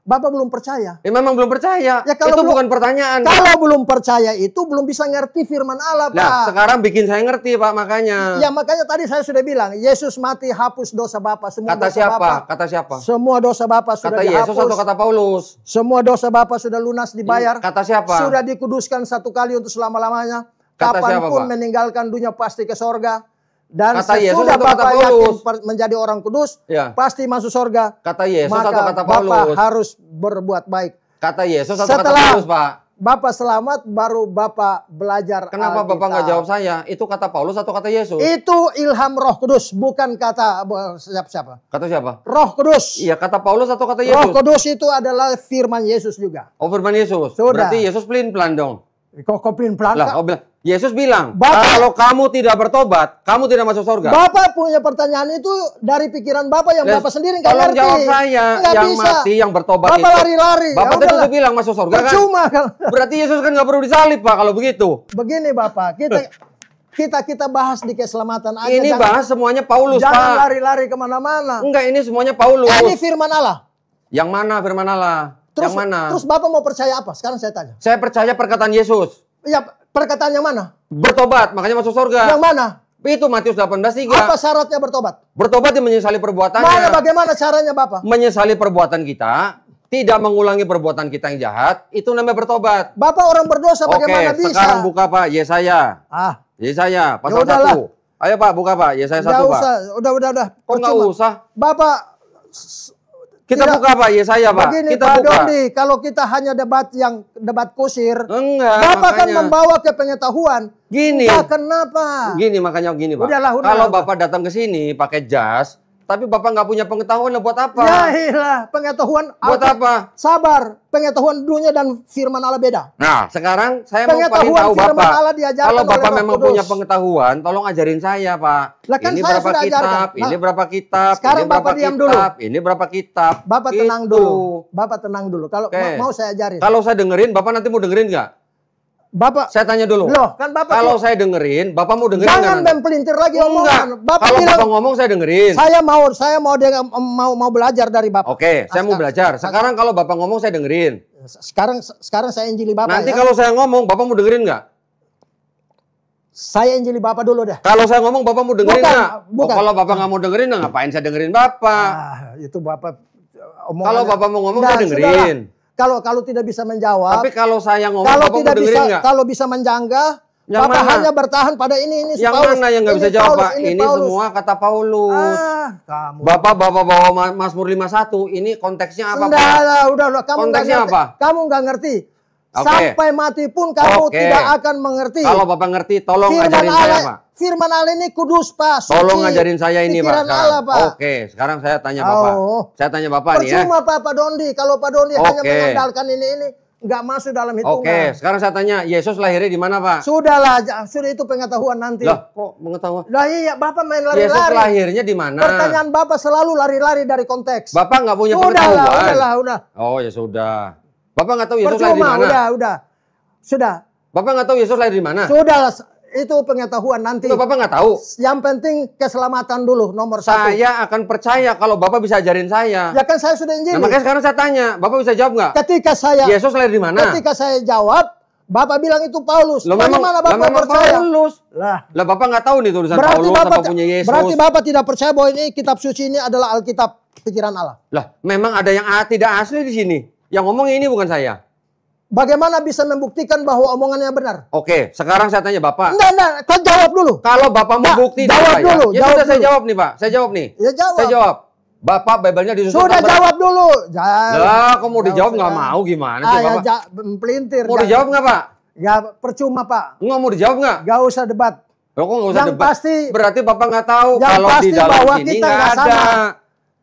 Bapak belum percaya. Ya memang belum percaya. Ya, itu bukan pertanyaan. Kalau belum percaya itu belum bisa ngerti firman Allah, Pak. Nah, sekarang bikin saya ngerti, Pak, makanya. Ya, makanya tadi saya sudah bilang, Yesus mati hapus dosa Bapak. Semua kata dosa siapa? Bapak, kata siapa? Semua dosa Bapak sudah kata dihapus. Yesus atau kata Paulus? Semua dosa Bapak sudah lunas dibayar. Kata siapa? Sudah dikuduskan satu kali untuk selama-lamanya. Kata Kapanpun siapa, meninggalkan dunia pasti ke sorga. Dan kata sesudah Yesus Bapak yakin menjadi orang kudus, pasti masuk sorga. Kata Yesus maka atau kata Bapak Paulus? harus berbuat baik. Kata Yesus atau Setelah kata Paulus, Pak? Bapak selamat, baru Bapak belajar. Kenapa Bapak nggak jawab saya? Itu kata Paulus atau kata Yesus? Itu ilham Roh Kudus, bukan kata siapa? Kata siapa? Roh Kudus. Iya, kata Paulus atau kata Yesus? Roh Kudus itu adalah firman Yesus juga. Oh, firman Yesus. Sudah. Berarti Yesus pelin-pelan dong. Kok pelin-pelan? Lah, Yesus bilang, kalau kamu tidak bertobat, kamu tidak masuk surga. Bapak punya pertanyaan itu dari pikiran Bapak yang Bapak sendiri nggak ngerti. Tolong jawab saya, yang bisa. Mati, yang bertobat Bapak itu. lari-lari. Bapak tadi udah bilang masuk surga kan? Percuma kan? Berarti Yesus kan nggak perlu disalib, Pak, kalau begitu. Begini Bapak, kita bahas di keselamatan aja. Ini bahas semuanya Paulus, Pak. Jangan lari-lari kemana-mana. Enggak, ini semuanya Paulus. Ini firman Allah. Yang mana firman Allah? Terus, yang mana? Terus Bapak mau percaya apa? Sekarang saya tanya. Saya percaya perkataan Yesus. Ya, perkataan yang mana? Bertobat, makanya masuk surga. Yang mana? Itu Matius 18:3. Apa syaratnya bertobat? Bertobat yang menyesali perbuatannya. Mana bagaimana caranya Bapak? Menyesali perbuatan kita, tidak mengulangi perbuatan kita yang jahat, itu namanya bertobat. Bapak orang berdosa bagaimana bisa? Sekarang buka, Pak, Yesaya. Yesaya pasal 1. Ayo, Pak, buka, Pak. Yesaya 1, Pak. Udah. Kok nggak usah? Bapak kita buka, Pak, Yesaya, Pak. Begini, kita Pak buka. Dondi, kalau kita hanya debat kusir, enggak, Bapak kan membawa ke pengetahuan. Gini. Enggak, kenapa? Gini, makanya gini, Pak. Kalau Bapak datang ke sini pakai jas, tapi Bapak nggak punya pengetahuan, buat apa? Ya iyalah, pengetahuan. Buat apa? Sabar, pengetahuan dunia dan firman Allah beda. Nah, sekarang saya mau paling tahu Bapak. Kalau Bapak memang punya pengetahuan, tolong ajarin saya, Pak. Lah, kan ini saya berapa sudah kitab, ajarkan. ini berapa kitab, sekarang ini berapa Bapak diam kitab, dulu. Ini berapa kitab. Bapak tenang dulu. Bapak tenang dulu. Kalau mau saya ajarin. Kalau saya dengerin, Bapak nanti mau dengerin nggak? Bapak, saya tanya dulu. Loh, kan Bapak kalau saya dengerin, Bapak mau dengerin nggak? Jangan mempelintir lagi omongan. Bapak kalau bilang, Bapak ngomong saya dengerin. Saya mau belajar dari Bapak. Oke, saya mau belajar. Sekarang kalau Bapak ngomong saya dengerin. Sekarang saya injili Bapak. Nanti kalau saya ngomong, Bapak mau dengerin nggak? Saya injili Bapak dulu deh. Kalau saya ngomong, Bapak mau dengerin nggak? Bukan. Kalau Bapak nggak mau dengerin, ngapain saya dengerin Bapak? Itu Bapak. Kalau Bapak mau ngomong, saya dengerin. Kalau tidak bisa menjawab. Tapi kalau saya ngomong, Bapak mau dengerin nggak? Kalau bisa menjanggah, Bapak hanya bertahan pada ini. Yang Paulus, mana yang nggak bisa jawab, Pak? Ini Paulus. semua kata Paulus. Kamu. Bapak bawa Mazmur 51. Ini konteksnya apa, Pak? Udah. Konteksnya apa? Kamu nggak ngerti. Sampai mati pun kamu tidak akan mengerti. Kalau Bapak ngerti, tolong ajarin saya, Pak. Firman Allah ini kudus, Pak. Suci. Tolong ngajarin saya ini, Pak. Allah, Pak. Oke, sekarang saya tanya Bapak. Saya tanya Bapak nih ya. Percuma Pak Dondi. Kalau Pak Dondi hanya mengandalkan ini, nggak masuk dalam hitungan. Oke, sekarang saya tanya, Yesus lahirnya di mana, Pak? Sudahlah, sudah itu pengetahuan nanti. Lah, kok pengetahuan? Lah iya, Bapak main lari-lari. Yesus lahirnya di mana? Pertanyaan Bapak selalu lari-lari dari konteks. Bapak nggak punya pengetahuan? Udah. Oh, ya sudah. Bapak nggak tahu Yesus lahir di mana? Udah. Sudah. Bapak nggak tahu Yesus lahir di mana? Sudah, itu pengetahuan nanti. Bapak nggak tahu? Yang penting keselamatan dulu, nomor 1. Saya akan percaya kalau Bapak bisa ajarin saya. Ya kan saya sudah injili. Nah, makanya sekarang saya tanya, Bapak bisa jawab nggak? Ketika saya Yesus lahir di mana? Ketika saya jawab, Bapak bilang itu Paulus. Bagaimana Bapak percaya? Paulus. Lah Bapak nggak tahu nih tulisan Paulus apa punya Yesus. Berarti Bapak tidak percaya bahwa ini kitab suci ini adalah Alkitab pikiran Allah. Lah, memang ada yang tidak asli di sini. Yang ngomong ini bukan saya. Bagaimana bisa membuktikan bahwa omongannya benar? Oke, sekarang saya tanya Bapak. Enggak, kau jawab dulu. Kalau Bapak membukti jawab dulu. Ya sudah saya jawab nih, Pak. Saya jawab nih. Ya jawab. Saya jawab. Bapak Bible-nya disusun. Sudah jawab dulu. Lah, kok mau dijawab nggak mau gimana sih Bapak? Pelintir. Mau dijawab nggak Pak? Nggak, percuma Pak. Nggak mau dijawab nggak? Nggak usah debat. Loh, kok nggak usah yang debat? Pasti, berarti Bapak nggak tahu kalau di dalam sini nggak ada.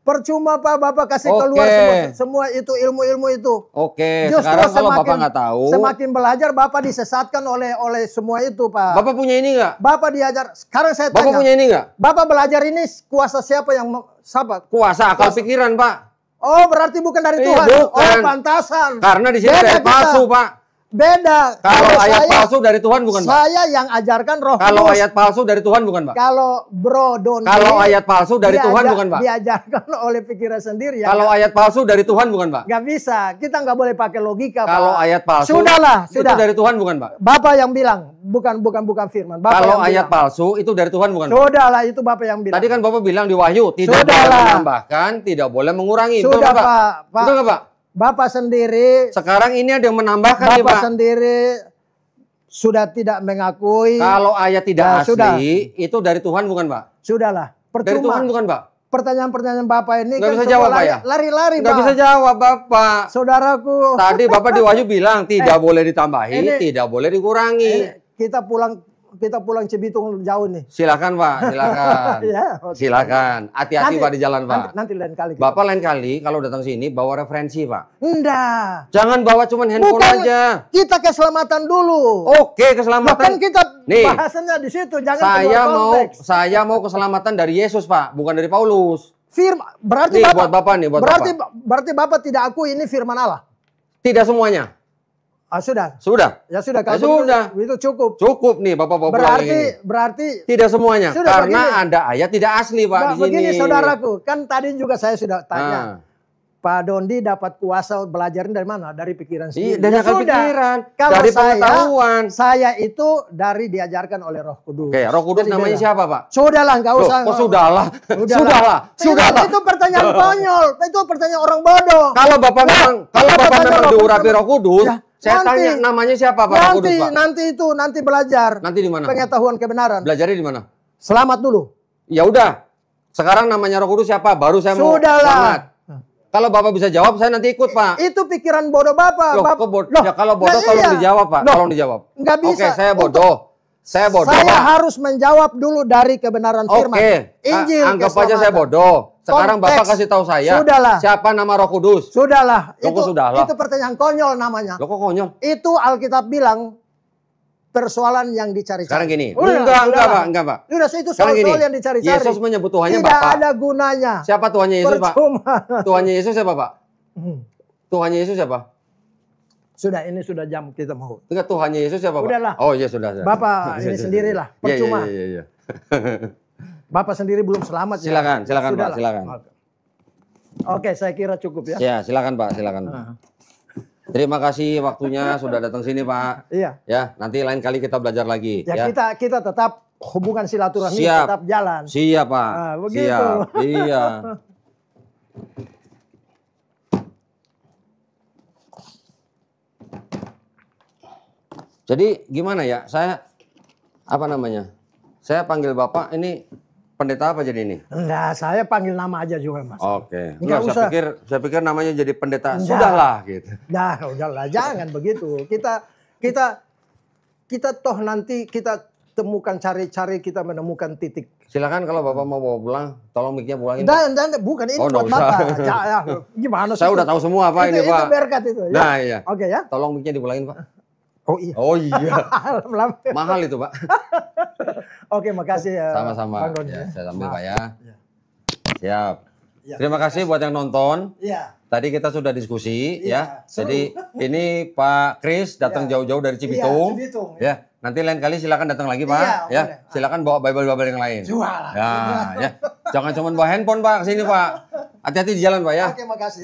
Percuma Pak, Bapak kasih keluar semua itu ilmu-ilmu itu. Oke, sekarang kalau Bapak nggak tahu. Semakin belajar Bapak disesatkan oleh semua itu Pak. Bapak punya ini nggak? Bapak diajar. Sekarang saya tanya. Bapak punya ini nggak? Bapak belajar ini kuasa siapa yang sahabat? Kuasa akal pikiran Pak. Oh berarti bukan dari Tuhan. Bukan. Oh pantasan. Karena di sini ada palsu Pak. Beda. Kalau ayat palsu dari Tuhan bukan Pak? Saya yang ajarkan Roh Kudus. Kalau ayat palsu dari Tuhan bukan Pak? Kalau Bro Doni. Kalau ayat palsu dari Tuhan bukan Pak? Diajarkan oleh pikiran sendiri. Ya, kalau ayat palsu dari Tuhan bukan Pak? Gak bisa. Kita nggak boleh pakai logika kalau Pak. Ayat palsu. Sudah. Itu dari Tuhan bukan Pak? Bapak yang bilang. Bukan firman. Bapak kalau ayat palsu itu dari Tuhan bukan Pak? Sudahlah itu Bapak yang bilang. Tadi kan Bapak bilang di Wahyu tidak boleh menambahkan, tidak boleh mengurangi. Sudah Pak. Betul nggak Pak? Bapak sendiri. Sekarang ini ada yang menambahkan nih Pak. Bapak sendiri sudah tidak mengakui. Kalau ayat tidak asli, itu dari Tuhan bukan Pak? Sudahlah. Percuma. Dari Tuhan bukan Pak? Pertanyaan-pertanyaan Bapak ini nggak bisa jawab Pak ya? Lari-lari Pak. Nggak bisa jawab Bapak. Saudaraku. Tadi Bapak di Wahyu bilang tidak boleh ditambahi, tidak boleh dikurangi. Kita pulang Cibitung jauh nih. Silakan Pak, silakan. Ya, silakan. Hati-hati Pak di jalan Pak. Nanti lain kali. Bapak lain kali kalau datang sini bawa referensi Pak. Enggak. Jangan bawa cuman handphone aja. Kita keselamatan dulu. Oke, keselamatan. Bahkan kita nih, bahasanya di situ. Jangan saya mau keselamatan dari Yesus Pak, bukan dari Paulus. Berarti nih, Bapak, buat Bapak nih, berarti Bapak tidak akui ini firman Allah. Tidak semuanya. Sudah. Ya sudah. Kalau itu cukup. Cukup nih Bapak-bapak. Berarti tidak semuanya. Sudah, karena begini, ada ayat tidak asli Pak di sini. Begini saudaraku, kan tadi juga saya sudah tanya. Pak Dondi dapat kuasa belajarin dari mana? Dari pikiran sendiri. Dari pikiran. Kalau dari pengetahuan. Saya itu dari diajarkan oleh Roh Kudus. Oke, Roh Kudus jadi namanya siapa Pak? Sudahlah, nggak usah. Kok sudahlah? Sudahlah. Itu pertanyaan konyol. Itu pertanyaan orang bodoh. Kalau Bapak memang diurapi Roh Kudus. Saya tanya namanya siapa Pak Roh Kudus Pak? Nanti belajar. Nanti di mana? Pengetahuan kebenaran. Belajarnya di mana? Selamat dulu. Ya udah. Sekarang namanya Roh Kudus siapa? Baru saya mau selamat. Kalau Bapak bisa jawab, saya nanti ikut Pak. Itu pikiran bodoh Bapak. Ya kalau bodoh tolong dijawab Pak. Tolong dijawab. Nggak bisa. Oke, saya bodoh. Saya harus menjawab dulu dari kebenaran firman. Oke. Injil. Anggap aja saya bodoh. Sekarang Bapak kasih tahu saya. Sudahlah. Siapa nama Roh Kudus? Sudahlah. Sudahlah. Itu pertanyaan konyol namanya. Loh kok konyol? Itu Alkitab bilang persoalan yang dicari-cari. Sekarang gini. Enggak Pak. Itu soal yang dicari-cari. Yesus menyebut Tuhannya Bapak. Tidak ada gunanya. Siapa Tuhannya Yesus Pak? Tuhannya Yesus siapa Pak? Tuhannya Yesus siapa? Ini sudah jam kita mau. Enggak, Tuhannya Yesus siapa Pak? Udahlah. Oh iya sudah. Bapak ini sendirilah. Percuma. Iya. Bapak sendiri belum selamat. Silakan Pak, silakan. Oke, saya kira cukup ya. Ya, silakan Pak, silakan. Terima kasih waktunya sudah datang sini Pak. Iya. Ya, nanti lain kali kita belajar lagi. Ya. Kita tetap hubungan silaturahmi tetap jalan. Siap Pak. Begitu. Siap. Iya. Jadi gimana ya? Saya Saya panggil Bapak ini pendeta apa jadi ini? Enggak, saya panggil nama aja juga Mas. Oke. Enggak usah. Saya pikir namanya jadi pendeta. Enggak. Sudahlah gitu. Nah, udahlah, jangan begitu. Kita toh nanti kita temukan cari kita menemukan titik. Silakan kalau Bapak mau bawa pulang, tolong mic-nya pulangin. Dan bukan ini buat Bapak. Gimana sih? Saya udah tahu semua Pak ini Pak. Itu berkat itu ya. Nah, iya. Oke ya. Tolong mic-nya dipulangin Pak. Oh iya. Mahal itu Pak. Oke, makasih ya. Sama-sama. Ya, saya sambil Pak ya. Siap. Ya. Terima kasih buat yang nonton. Iya. Tadi kita sudah diskusi ya. Jadi ini Pak Kris datang jauh-jauh dari Cibitung. Ya. Nanti lain kali silakan datang lagi Pak. Ya. Silakan bawa Bible yang lain. Ya. Jangan cuma bawa handphone Pak ke sini Pak. Hati-hati di jalan Pak ya. Oke, makasih.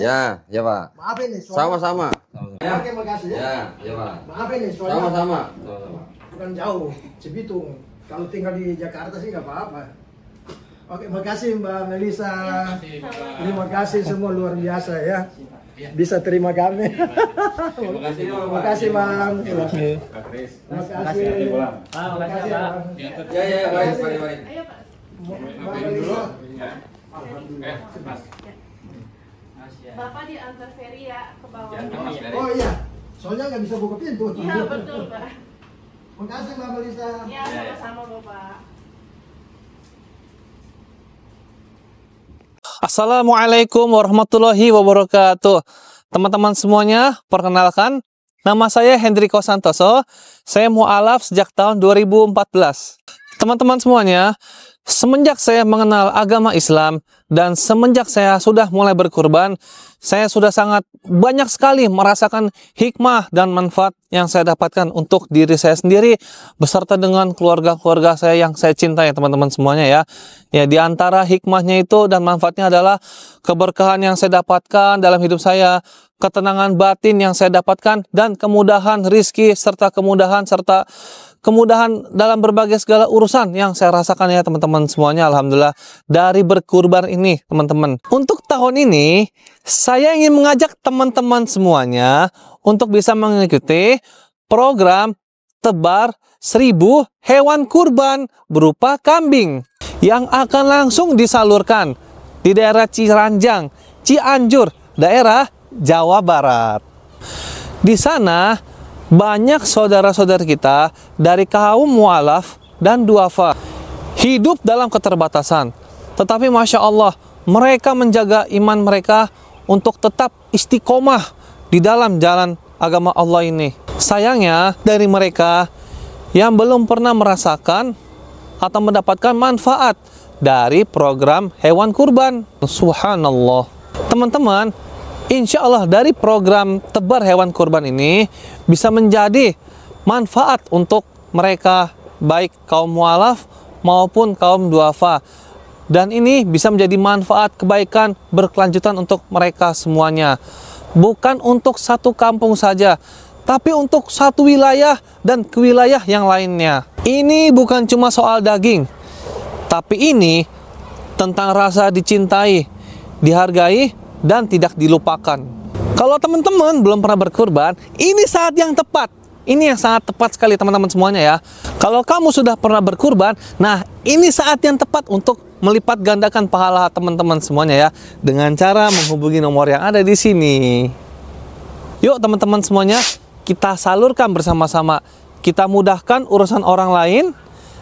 Ya Pak. Maaf ini. Sama-sama. Ya. Oke, makasih ya. Ya, Pak. Maaf ini soalnya. Sama-sama. Bukan jauh, Cibitung. Kalau tinggal di Jakarta sih nggak apa-apa. Oke, makasih Mbak Melisa. Terima kasih semua luar biasa ya. Bisa terima kami. Terima kasih Bang. Terima kasih. Terima kasih. Terima kasih Bang. Ya, mari. Ayo Pak. Mbak Melisa. Alhamdulillah. Bapak diantar Ferry ya ke bawah. Oh iya, soalnya nggak bisa buka pintu. Iya betul Pak. Terima kasih Mbak Melisa. Ya sama-sama Bapak. Assalamualaikum warahmatullahi wabarakatuh. Teman-teman semuanya, perkenalkan, nama saya Hendriko Santoso. Saya mu'alaf sejak tahun 2014. Teman-teman semuanya, semenjak saya mengenal agama Islam dan semenjak saya sudah mulai berkurban, saya sudah sangat banyak sekali merasakan hikmah dan manfaat yang saya dapatkan untuk diri saya sendiri beserta dengan keluarga-keluarga saya yang saya cintai, teman-teman semuanya ya. Ya, di antara hikmahnya itu dan manfaatnya adalah keberkahan yang saya dapatkan dalam hidup saya, ketenangan batin yang saya dapatkan, dan kemudahan rizki serta kemudahan dalam berbagai segala urusan yang saya rasakan ya teman-teman semuanya, alhamdulillah, dari berkurban ini teman-teman. Untuk tahun ini saya ingin mengajak teman-teman semuanya untuk bisa mengikuti program tebar 1000 hewan kurban berupa kambing yang akan langsung disalurkan di daerah Ciranjang, Cianjur, daerah Jawa Barat. Di sana banyak saudara-saudara kita dari kaum mu'alaf dan duafa hidup dalam keterbatasan. Tetapi Masya Allah, mereka menjaga iman mereka untuk tetap istiqomah di dalam jalan agama Allah ini. Sayangnya dari mereka yang belum pernah merasakan atau mendapatkan manfaat dari program hewan kurban. Subhanallah. Teman-teman, insya Allah dari program tebar hewan kurban ini bisa menjadi manfaat untuk mereka, baik kaum mu'alaf maupun kaum duafa. Dan ini bisa menjadi manfaat kebaikan berkelanjutan untuk mereka semuanya. Bukan untuk satu kampung saja, tapi untuk satu wilayah dan ke wilayah yang lainnya. Ini bukan cuma soal daging, tapi ini tentang rasa dicintai, dihargai, dan tidak dilupakan. Kalau teman-teman belum pernah berkurban, ini saat yang tepat. Ini yang sangat tepat sekali teman-teman semuanya ya. Kalau kamu sudah pernah berkurban, nah ini saat yang tepat untuk melipat gandakan pahala teman-teman semuanya ya, dengan cara menghubungi nomor yang ada di sini. Yuk teman-teman semuanya, kita salurkan bersama-sama. Kita mudahkan urusan orang lain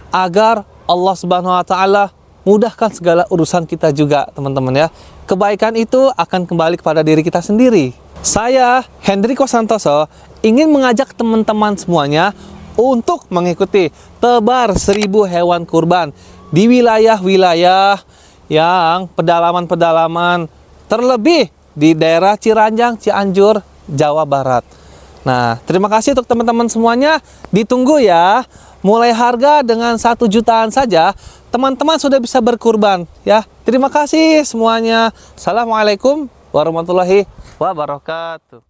agar Allah Subhanahu wa taala mudahkan segala urusan kita juga, teman-teman ya. Kebaikan itu akan kembali kepada diri kita sendiri. Saya, Hendriko Santoso, ingin mengajak teman-teman semuanya untuk mengikuti tebar 1000 hewan kurban di wilayah-wilayah yang pedalaman-pedalaman, terlebih di daerah Ciranjang, Cianjur, Jawa Barat. Nah, terima kasih untuk teman-teman semuanya. Ditunggu ya. Mulai harga dengan 1 jutaan saja, teman-teman sudah bisa berkurban ya. Terima kasih semuanya. Assalamualaikum warahmatullahi wabarakatuh.